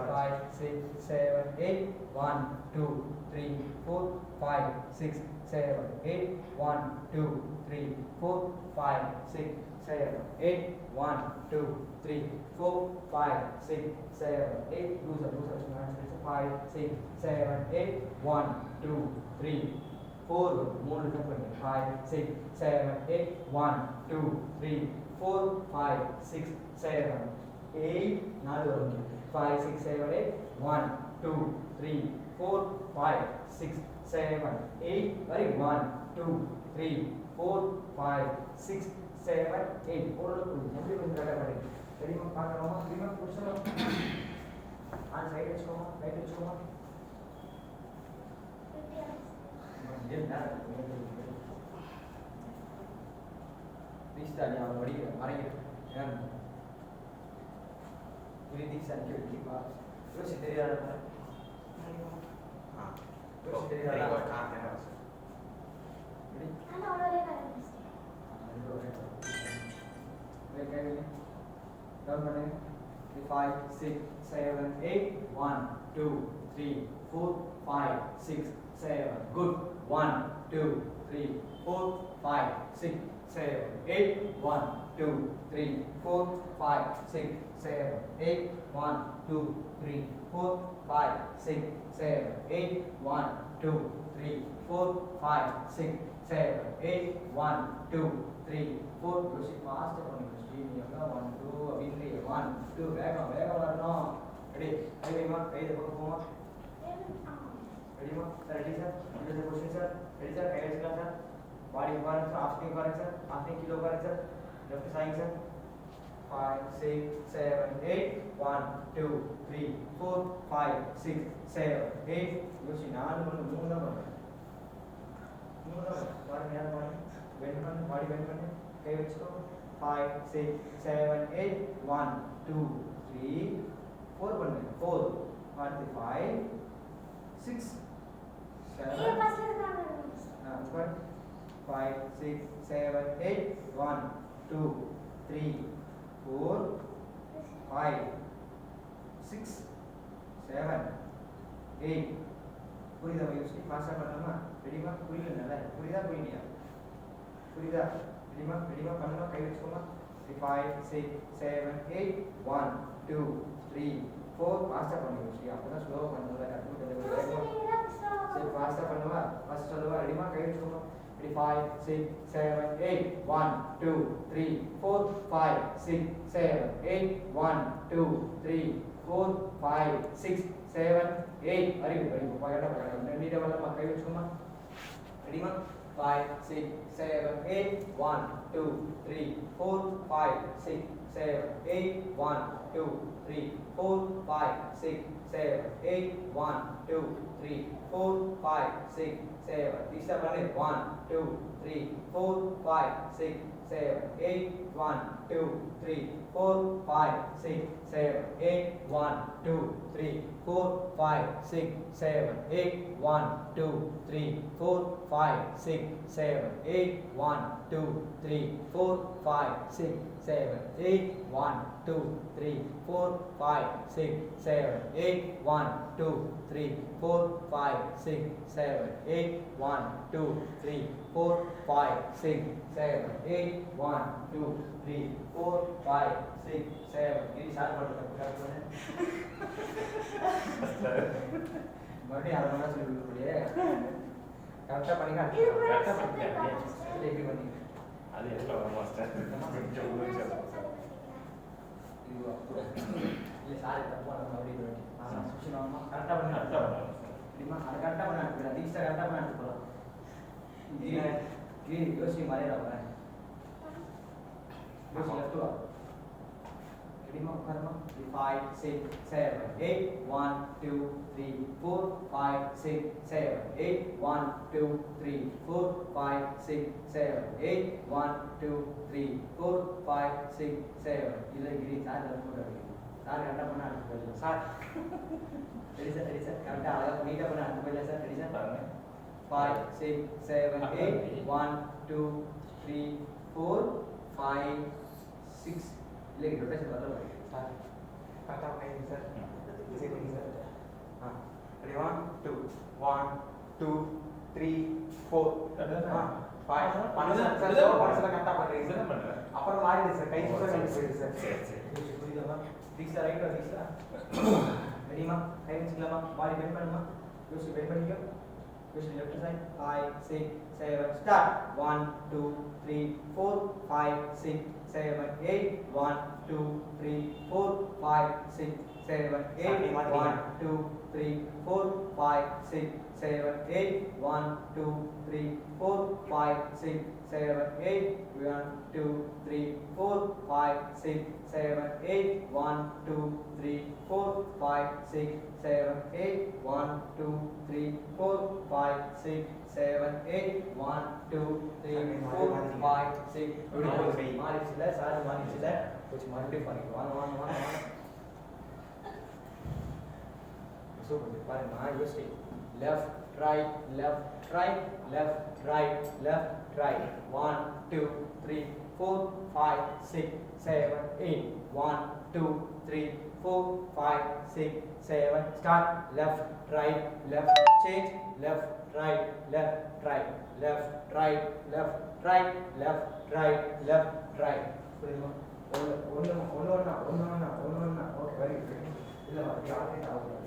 5, 6, 7, 8. 1, 2, 3, 4, 5, 6, 7, 8. 1, 2, 3, 4, 5, 6, 7, 8. 1, 2, 3, 4, 5, 6, 7, 8. Loser. 5, 6, 7, 8. 1, 2, 3, 4. 5, 6, 7, 8. 1, 2, 3, 4, 5, 6, 7, 8. 5, 6, 7, 8. 1, 2, 3, 4, 5, 6, 7, 8. Very 1, 2, 3, 4, 5, 6, 7, 8. Ready? Push on side வச்சுக்கோமா ரைட் வச்சுக்கோமா நீஸ்டாடி அவன் வடி மறைக்கிறேன் இது தீக்ஷான் கேட்குமா யோசி தெரியாத யோசி தெரியாத Down பண்ணு 5, 6, 7, 8. 1, 2, 3, 4, 5, 6, 7. Good. 1, 2, 3, 4, 5, 6, 7, 8. 1, 2, 3, 4, 5, 6, 7, 8. 1, 2, 3, 4, 5, 6, 7, 8. 1, 2, 3, 4, 5, 6, 7, 8. 1, 2, 3, 4. யோசி ஃபாஸ்ட் பண்ணு ஸ்டீம் எங்க 1 2 அப்படின்றீ 1 2 வேகம் வரணும் ரெடி கை வைமா கை இந்த பக்கம் போமா ரெடிமா சார் ரெடி சார் இந்த क्वेश्चन சார் ரெடி சார் கை வச்சுக்கலாம் சார் பாடி பாருங்க சார் ஆஸ்திங் பாருங்க சார் ஆஸ்திங் கிலோ பாருங்க சார் லெஃப்ட் சைடு சார் 5 6 7 8 1 2 3 4 5 6 7 8 யோசி 4 பண்ணு 3 தான் பண்ணு 3 தான் பாருங்க யார் பாருங்க bend பண்ணு பாடி bend பண்ணு கை வச்சுக்கோ 5 6 7 8 1 2 3 4 பண்ணு 4 1 5 6 7 5 6 7 8 1 2 3 4 5 6 7 8 புரியுதா யோசி ஃபாஸ்டா பண்ணலாமா ரெடிமா புரியல நல்லா புரியுதா புரியலையா புரியுதா ரெடிமா பண்ணலாம் கை வச்சுக்கோமா 5 6 7 8 1 2 3 4 ஃபாஸ்டா பண்ணு யோசி அப்பதான் ஸ்லோவா பண்ணல கரெக்ட்டா சரி ஃபாஸ்டா பண்ணுவா ஃபர்ஸ்ட் சொல்லுவா ரெடிமா கை வச்சுக்கோமா 5 6 7 8 1 2 3 4 5 6 7 8 1 2 3 4 5 6 7 8 very good pagada நீட வரமா கை வச்சுக்கோமா ரெடிமா 5 6 7 8 1 2 3 4 5 6 7 8 1 2 3 4 5 6 7 8 1 2 3 4 5 6 7 तीसरा बने 1 2 3 4 5 6 7 8 1 2 3 4 5 6 7 8 1 2 3 4 5 6 7 8 1 2 3 4 5 6 7 8 1 2 3 4 5 6 7 8 1 2 3 4 5 6 7 8 1 2 3 4 5 6 7 8 1 2 3 4 5 6 7 8 1 2 3 4 5 6 7 ini saat மறுபடியும் அரை மணி நேரம் சொல்லி கொடுக்கலையே கரெக்டாக பண்ணி கரெக்டாக எப்படி பண்ணி அது எல்லாம் வர மாஸ்டர் இல்லை சாரி தப்பு நம்ம அப்படி சுஷினாமா கரெக்டாக பண்ணி கரெக்டாக பண்ணலாம் சரிம்மா அதை கரெக்டாக பண்ண அனுப்பிடுறேன் தீக்ஷா கரெக்டாக பண்ண அனுப்பிடுறோம் கிரீன் யோசி மறையிடா வரேன் யோசி லெஃப்ட் வா ரெடிமா உட்காருமா 5 6 7 8 1 2 3 4 5 6 7 8 1 2 3 4 5 6 7 8 1 2 3 4 5 6 7 இல்லை கிரீன் சார் லெஃப்ட் போட்டு சார் கரெக்டாக பண்ண அடுத்து போயிடலாம் சார் ரெடி சார் கரெக்டாக அழகாக நீட்டாக பண்ண அடுத்து போயிடலாம் சார் ரெடி சார் பாருங்க 5 6 7 8 1 2 3 4 5 6 இல்லை ரொட்டேஷன் வரல சார் கரெக்டாக பண்ணுங்க சார் சரிங்க சார் ஆ ரெடி 1 2 1 2 3 4 5 பண்ணுங்க சார் ஸ்லோ பண்ணல கரெக்டாக பண்ணுறீங்க என்ன சார் பண்றேன் அப்புறம் மாறிடுது சார் கை சுத்தம் போயிடுது சார் சரி சரி புரியுதாம்மா தீக்ஷா ரைட்டா தீக்ஷா ரெடிமா கை வச்சுக்கலாமா பாடி பெண்ட் பண்ணுமா யோசி பெண்ட் பண்ணிக்கோ யோசி லெஃப்ட் சைட் 5 6 7 ஸ்டார்ட் 1 2 3 4 5 6 7 8 1 2 3 4 5 6 7 8 1 2 3 4 5 6 7 8 1 2 3 4 5 6 7 8 1 2 3 4 5 6 7 8 1 2 3 4 5 6 7 8 1 2 3 4 5 6 7 8 1 2 3 4 5 6 மாறிச்சுல சார் மாறிச்சுல கொஞ்சம் மறுபடியும் பாருங்க வாங்க சூப்பர் பாருங்க யோசி left right left right left right left right 1 2 3 4 5 6 7 8 1 2 3 4 5 6 7 start left right left change left right left right left right left right left right left right புரியுமா ஒன்று ஓகே வெரி குட் இல்லை already ஆகும்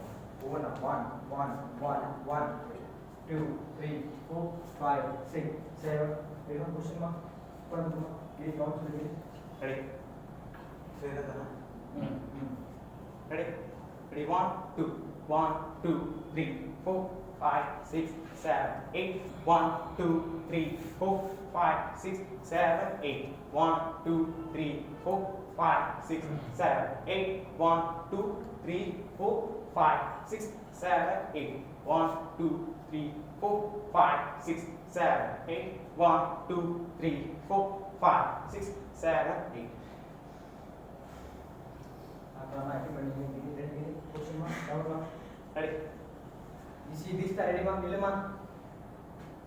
ஒவ்வொன்றா 1 1 1 1 2 3 4 5 6 7 எல்லாம் புஷுமா பண்ணுமா இது கவுண்ட் சொல்லி ரெடி சரி தானே ரெடி ரெடி 1 2 1 2 3 4 5 6 7 8 1 2 3 4 5 6 7 8 1 2 3 4 5 6 7 8 1 2 3 4 5 6 7 8 1 2 3 4 5 6 7 8 1 2 3 4 5 6 7 8 அப்புறமா எப்படி பண்ணீங்க ரெடி புஷுமா டவுன்மா ready isi this start ready ma இல்லமா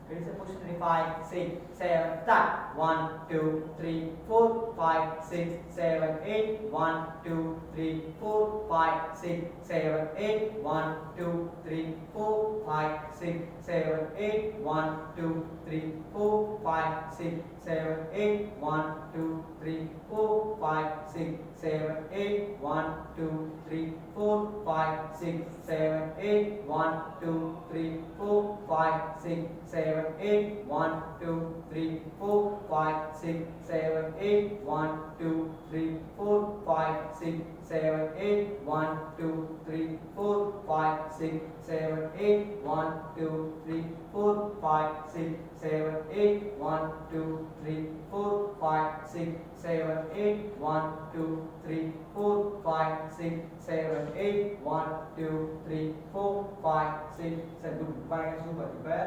ready sir push 3 5 6 7 start 1 2 3 4 5 6 7 8 1 2 3 4 5 6 7 8 1 2 3 4 5 6 7 8 1 2 3 4 5 6 7 8 1 2 3 4 5 6 7 8 1 2 3 4 5 6 7 8 1 2 3 4 5 6 7 8 1 2 3 4 5 6 7 8 1 2 3 4 5 6 7 8 1 2 3 4 5 6 7 8 1 2 3 4 5 6 7 8 1 2 3 4 5 6 7 8 1 2 3 4 5 6 7 8 1 2 3 4 5 6 7 பாருங்க சூப்பர் இப்போ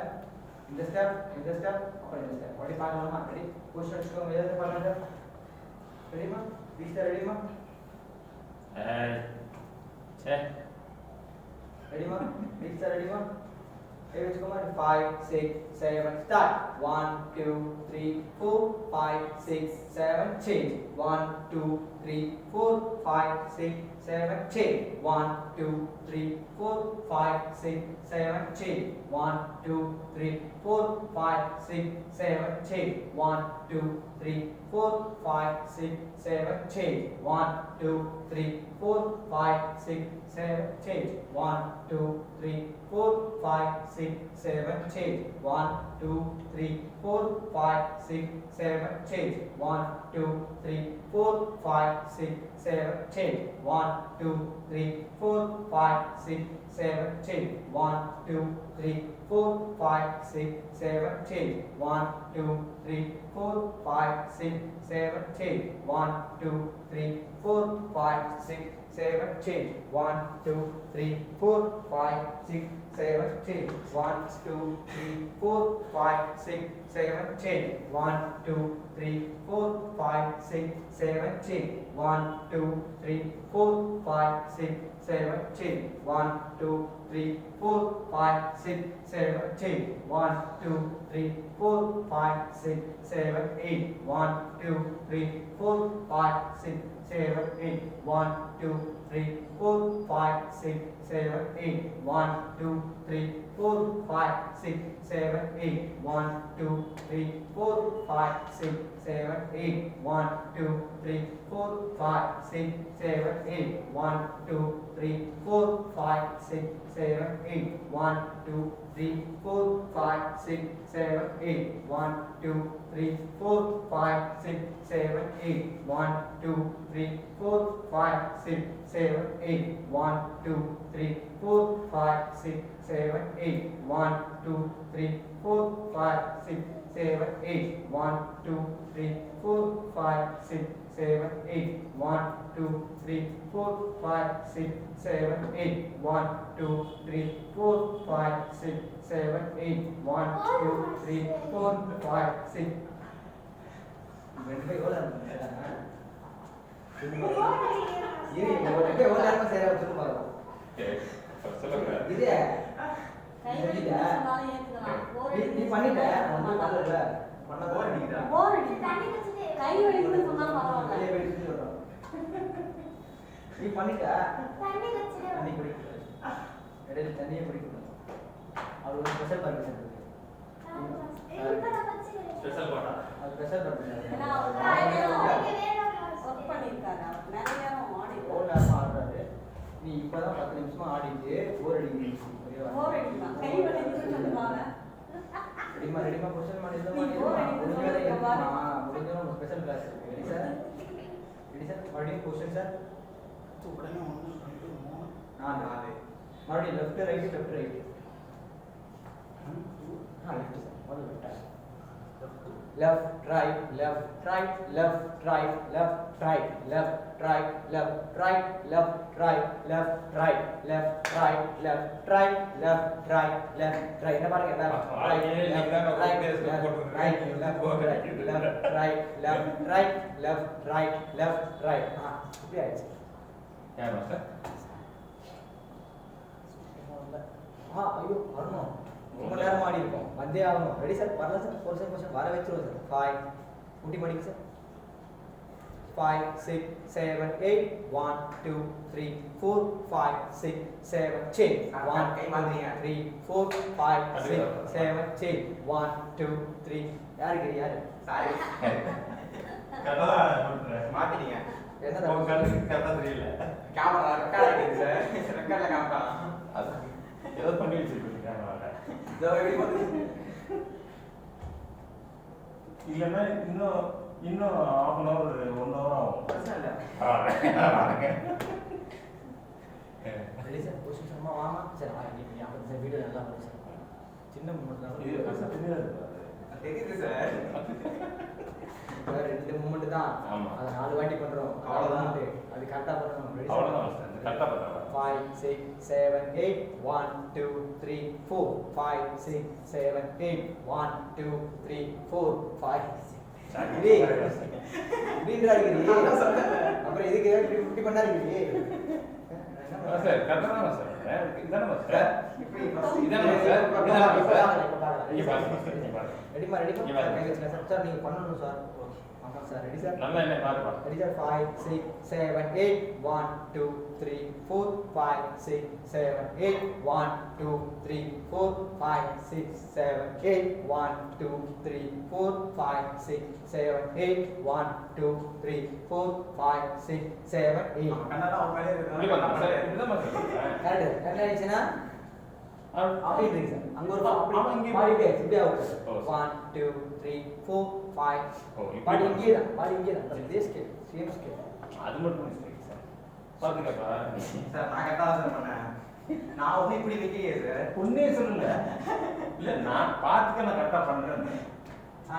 இந்த ஸ்டெப் அப்புறம் இந்த ஸ்டெப் அப்படி பார்க்கலாமா ரெடி பொசிஷன் வச்சுக்கோங்க எதாவது பண்ணலாம் ரெடிமா டீச்சர் ரெடிமா ரெடிமா டீச்சர் ரெடிமா Hey, which come on? 5, 6, 7, start. 1, 2, 3, 4, 5, 6, 7, change. 1, 2, 3, 4, 5, 6, 7, change. 1, 2, 3, 4, 5, 6, 7, change. 1, 2, 3, 4, 5, 6, 7, change. 1, 2, 3, 4, 5, 6, 7, change. 1, 2, 3, 4, 5, 6, 7, change. 1, 2, 3, 4, 5, 6, 7, change. 1, 2, 3, 4, 5, 6, 7, change. 1, 2, 3, 4, 5, 6, 7, change. 1, 2, 3, 4, 5, 6, 7, change. 1, 2, 3, 4, 5, 6, 7, change. 1, 2, 3, 4, 5, 6, 7, change. 1, 2, 3, 4, 5, 6, 7 change 1 2 3 4 5 6 7 change 1 2 3 4 5 6 7 change 1 2 3 4 5 6 7 change 1 2 3 4 5 6 7 change 1 2 3 4 5 6 7 change 1 2 3 4 5 6 7 8 1 2 3 4 5 6 7 8 1 2 3 4 5 6 7 8 1 2 3 4 5 6 7 8 1 2 3 4 5 6 7 8 1 2 3 4 5 6 7 8 1 2 3 4 5 6 7 8 1 2 3 4 5 6 7 8 1 2 3 4 5 6 7 8 1 2 3 4 5 6 7 8 1 2 3 4 5 6 7 8 1 2 3 4 5 6 7 8 1 2 3 4 5 6 7 8 1 2 3 4 5 6 7 8 1 2 3 4 5 6 7 8 1 2 3 4 5 6 வெண்பை எவ்வளோ எவ்வளோ நேரமா சேர வச்சுட்டு பாருங்க இது கை வலிக்குது சொன்னாலும் ஏத்துக்கலாம். நீ பண்ணிட்ட வந்து பண்ணல பண்ண போர் அடிக்குதா போர் அடிக்குது. கை வலிக்குதுன்னு சொன்னா பரவாயில்ல. வெளியே போயிட்டு சொல்றோம் நீ பண்ணிட்ட தண்ணி குடிக்க இடையில தண்ணியே குடிக்கணும் அது ஒரு ஸ்பெஷல் பர்மிஷன் இருக்கு ஸ்பெஷல் போட்டா அது ஸ்பெஷல் பர்மிஷன் ஏன்னா அவர் நிறைய ஒர்க் பண்ணியிருக்காரு. அவர் நிறைய நேரம் ஆடி எவ்வளோ நேரமா ஆடுறாரு நீ இப்பதான் 10 நிமிஷமா ஆடிட்டு போர் அடிக்குது போர் அடிக்கலாம். கை வலிக்குதுன்னு சொன்னாங்க. ரெடிமா கொஸ்டின் பண்ணி நீ போர் அடிக்குதுன்னு சொல்லிருக்க பாரு. முடிஞ்ச ஒரு ஸ்பெஷல் கிளாஸ் இருக்கு ரெடி சார் மறுபடியும் கொஸ்டின் சார் மறுபடியும் left right left right left sir முதல்ல left right left right left right left right left right left right left right left right left right left right left right left right என்ன பாருங்க left right left right left right left right left right left right left right இப்படி ஆயிடுச்சு யார் master ஐயோ வரணும் ரொம்ப நேரம் ஆடி இருக்கும் வந்தே ஆகணும் ரெடி சார் வரல சார் கொஸ்டின் வர வச்சிருவோம் சார் 5 கூட்டி படிங்க சார் 5 6 7 8 1 2 3 4 5 6 7 change 1 2 3 4 5 6 7 change 1 2 3 யாரு சாரி கரெக்டா பண்றேன் மாத்திட்டீங்க என்ன உங்க கண்ணுக்கு கரெக்டா தெரியல கேமரா ரெக்கார்ட் ஆகிடுது சார் ரெக்கார்ட்ல காமிக்கலாம் அது ஏதோ பண்ணி வச்சிருக்கீங்க கேமரால இதோ எப்படி வந்து இல்லைன்னா இன்னும் half an hour 1 hour ஆகும் பிரச்சனை இல்லை ரெடி சார் கொஸ்டின் சும்மா வாமா சரி நீங்க அப்ப இந்த வீடியோ நல்லா வரும் சார் சின்ன மூமெண்ட் இது தான் கஷ்டம் தெரியாது தெரியுது சார் ரெண்டு மூமெண்ட் தான் ஆமா. அத 4 வாட்டி பண்றோம் அவ்வளவுதான். அது கரெக்ட்டா பண்ணணும் ரெடி அவ்வளவுதான் கரெக்டா பண்றேன் 5 6 7 8 1 2 3 4 5 6 7 8 1 2 3 4 5 அப்புறம் இதுக்கு இப்படி பண்ணாருங்க சார் கரெக்டா தான் சார் இதானே சார் இப்படி இதானே சார் ரெடிமா சார் நீங்க பண்ணணும் சார் ஆமா சார் ரெடி சார் நல்லா என்ன பாருப்பா ரெடி சார் 5 6 7 8 1 2 3 4 5 6 7 8 1 2 3 4 5 6 7 8 1 2 3 4 5 6 7 8 1 2 3 4 5 6 7 8 கண்ணால அவன் மேலே இப்படி பண்ணலாம் சார் இதுதான் மாஸ்டர் கரெக்ட் என்ன ஆயிடுச்சுன்னா அப்படி இருக்கு சார் அங்க ஒரு அவன் இங்கே பாடிட்டே இப்படி ஆகும் ஓ. 1 2 3 4 5 ஓ, இப்படி பாடி பண்ணலாம். இங்கே தான் பாடி இங்கே தான் இதே ஸ்கேல் சேம் ஸ்கேல் அது மட்டும் மிஸ்டேக் சார் பாத்துக்கப்பா சார் நான் கரெக்டாக தான் சார் பண்ணேன் நான் ஒன்றும் இப்படி வைக்கலையே சார் உன்னே சொல்லல இல்ல நான் பாத்துக்க நான் கரெக்டா பண்றேன்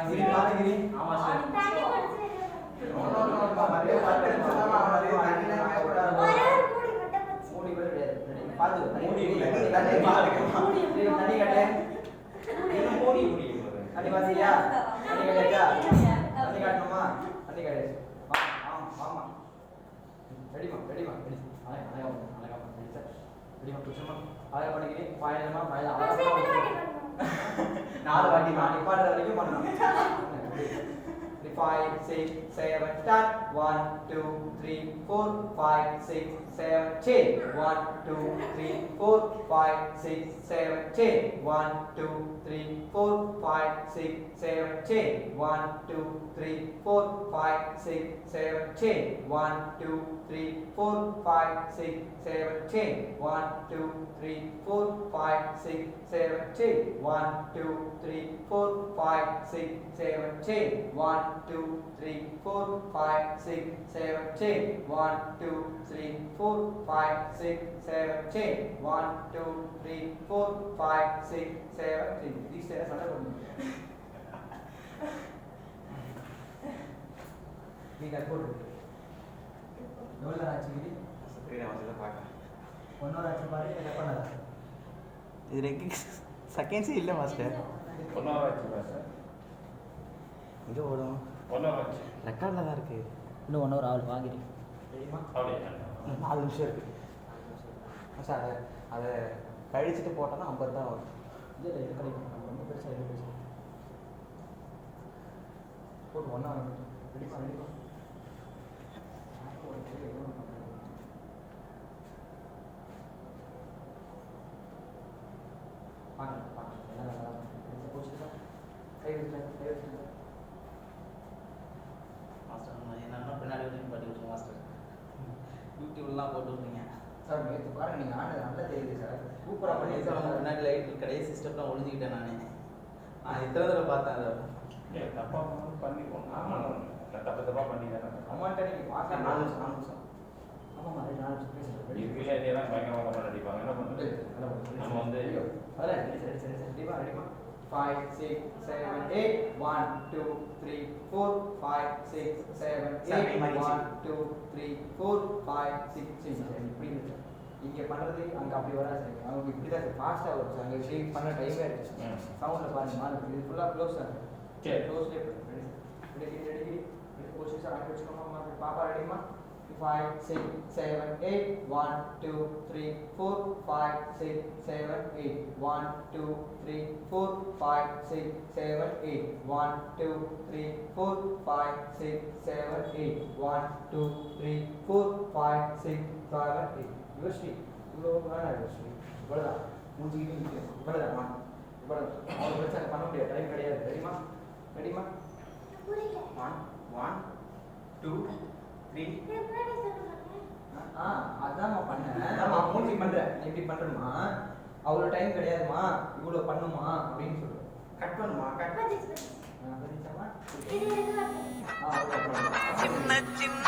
கிரி பாருங்க கிரி ஆமாம் சார் மறுபடியும் ஒரே ஒரு மூடி மட்டும் வச்சு. மூடி கூட கிடையாது. பாத்து மூடி தண்ணி பாத்துக்கமா. தண்ணி கட்டு. இன்னும் மூடி மூடி தண்ணி பாத்தியா? தண்ணி கட்டா? தண்ணி காட்டணுமா? தண்ணி கட்டு. ஆமா. ரெடிமா. ரெடி. அழகா ரெடி சார். ரெடிமா புடிச்சமா. அழகா பண்ணிக்கிறீ. ஃபைனலா நான் சேர்த்து வாட்டி பண்ணுவோம். 4 வாட்டி நான் நிப்பாட்டுற வரைக்கும் பண்ணணும். 5, 6, 7, start. 1, 2, 3, 4, 5, 6, 7, chain. 1, 2, 3, 4, 5, 6, 7, chain. 1, 2, 3, 4, 5, 6, 7, chain. 1, 2, 3, 4, 5, 6, 7, chain. 1, 2, 3, 4, 5, 6, 7, chain. 1, 2, 3, 4, 5, 6, 7, chain. 1, 2, 3, 4, 5, 6, 7, chain. 1, 2, 3, 4, 5, 6, 7, chain. 1, 2, 3, 4, 5, 6, 7, chain. 1, 2, 3, 4, 5, 6, 7, chain. These are சண்டை போடுங்க. நீ கட் போடு. எவ்வளவு நேரம் ஆச்சு இது? ஸ்கிரீனை வந்து பார்க்க 1 hour ஆச்சு பாரு. என்ன பண்ணாத? இது செகண்ட்ஸே இல்லை மாஸ்டர். 1 hour ஆச்சு சார். இது ஓடும் 1 hour ஆச்சு. ரெக்கார்டில் தான் இருக்குது. இன்னும் 1 hour ஆகுது வாங்கிடு. தெரியுமா? அப்படியே 4 நிமிஷம் இருக்குது சார். அதை கழிச்சிட்டு போட்டோன்னா 50 தான் வரும். இல்லை இது கிடைக்கும். நம்ம ரொம்ப பெருசாக இது பெருசாக போட்டு 1 hour ரெடிப்பா. பாருங்க என்ன நல்லா போச்சுக்கா. கை வச்சுட்டு மாஸ்டர் என்னன்னா பின்னாடி வந்து பாட்டி விட்டுருங்க மாஸ்டர். யூடியூப்லாம் போட்டு விட்றீங்க சார். நேற்று பாருங்க நீங்கள் ஆனது நல்லா தெரியுது சார். சூப்பராக பண்ணியிருக்காங்க. பின்னாடி லைட் கடைசி சிஸ்டம்லாம் ஒழிஞ்சிக்கிட்டேன் நான் இத்தனை தடவை பார்த்தேன் அதை. தப்பா பண்ணி போகணும். தப்பா பண்ணி தானே அமௌண்ட்டை நீங்கள் பார்க்க 4 நிமிஷம் ஆமாம் அது 4 நிமிஷம் பேசுகிறேன். இதுக்குள்ள இதெல்லாம் பயங்கரமாக நடிப்பாங்க. என்ன பண்ணுறது? நம்ம வந்து அதெல்லாம் சரி ரெடிமா. 5, 6, 7, 8. 1, 2, 3, 4, 5, 6, 7, 8. 1, 2, 3, 4, 5, 6. சரி இப்படி இருக்கு. இங்கே பண்ணுறது அங்கே அப்படி வராது சார். அவங்க இப்படி தான் சார் ஃபாஸ்ட்டாக வரும் சார். அங்கே ஷேக் பண்ண டைமே இருக்குது. சவுண்டில் பாருங்க மாறுது. இது ஃபுல்லாக க்ளோஸ் தான் சார். சரி. க்ளோஸ்லேயே ரெடி போச்சு சார். அங்கே வச்சுக்கோமா. பாப்பா ரெடிமா. 5, 6, 7, 8. 1, 2, 3, 4, 5, 6, 7, 8. 1, 2, 3, 4, 5, 6, 7, 8. 1, 2, 3, 4, 5, 6, 7, 8. 1, 2, 3, 4, 5, 6, 7, 8. யோசி இவ்வளோ வேணாம் யோசி. இவ்வளோதான் மூஞ்சிக்கிட்டு நிற்கும். இவ்வளோதான் இவ்வளோதான். அவங்க பிரச்சனை பண்ண முடியாது. டைம் கிடையாது. ரெடிமா. 1, 2, 3. அதான்மா பண்ணேன். நான் மூஞ்சி பண்றேன். இப்படி பண்றேம்மா. அவ்வளோ டைம் கிடையாதுமா. இவ்வளோ பண்ணுமா அப்படின்னு சொல்றேன். கட் பண்ணுமா கட் பதிச்சாமா. இது சின்ன சின்ன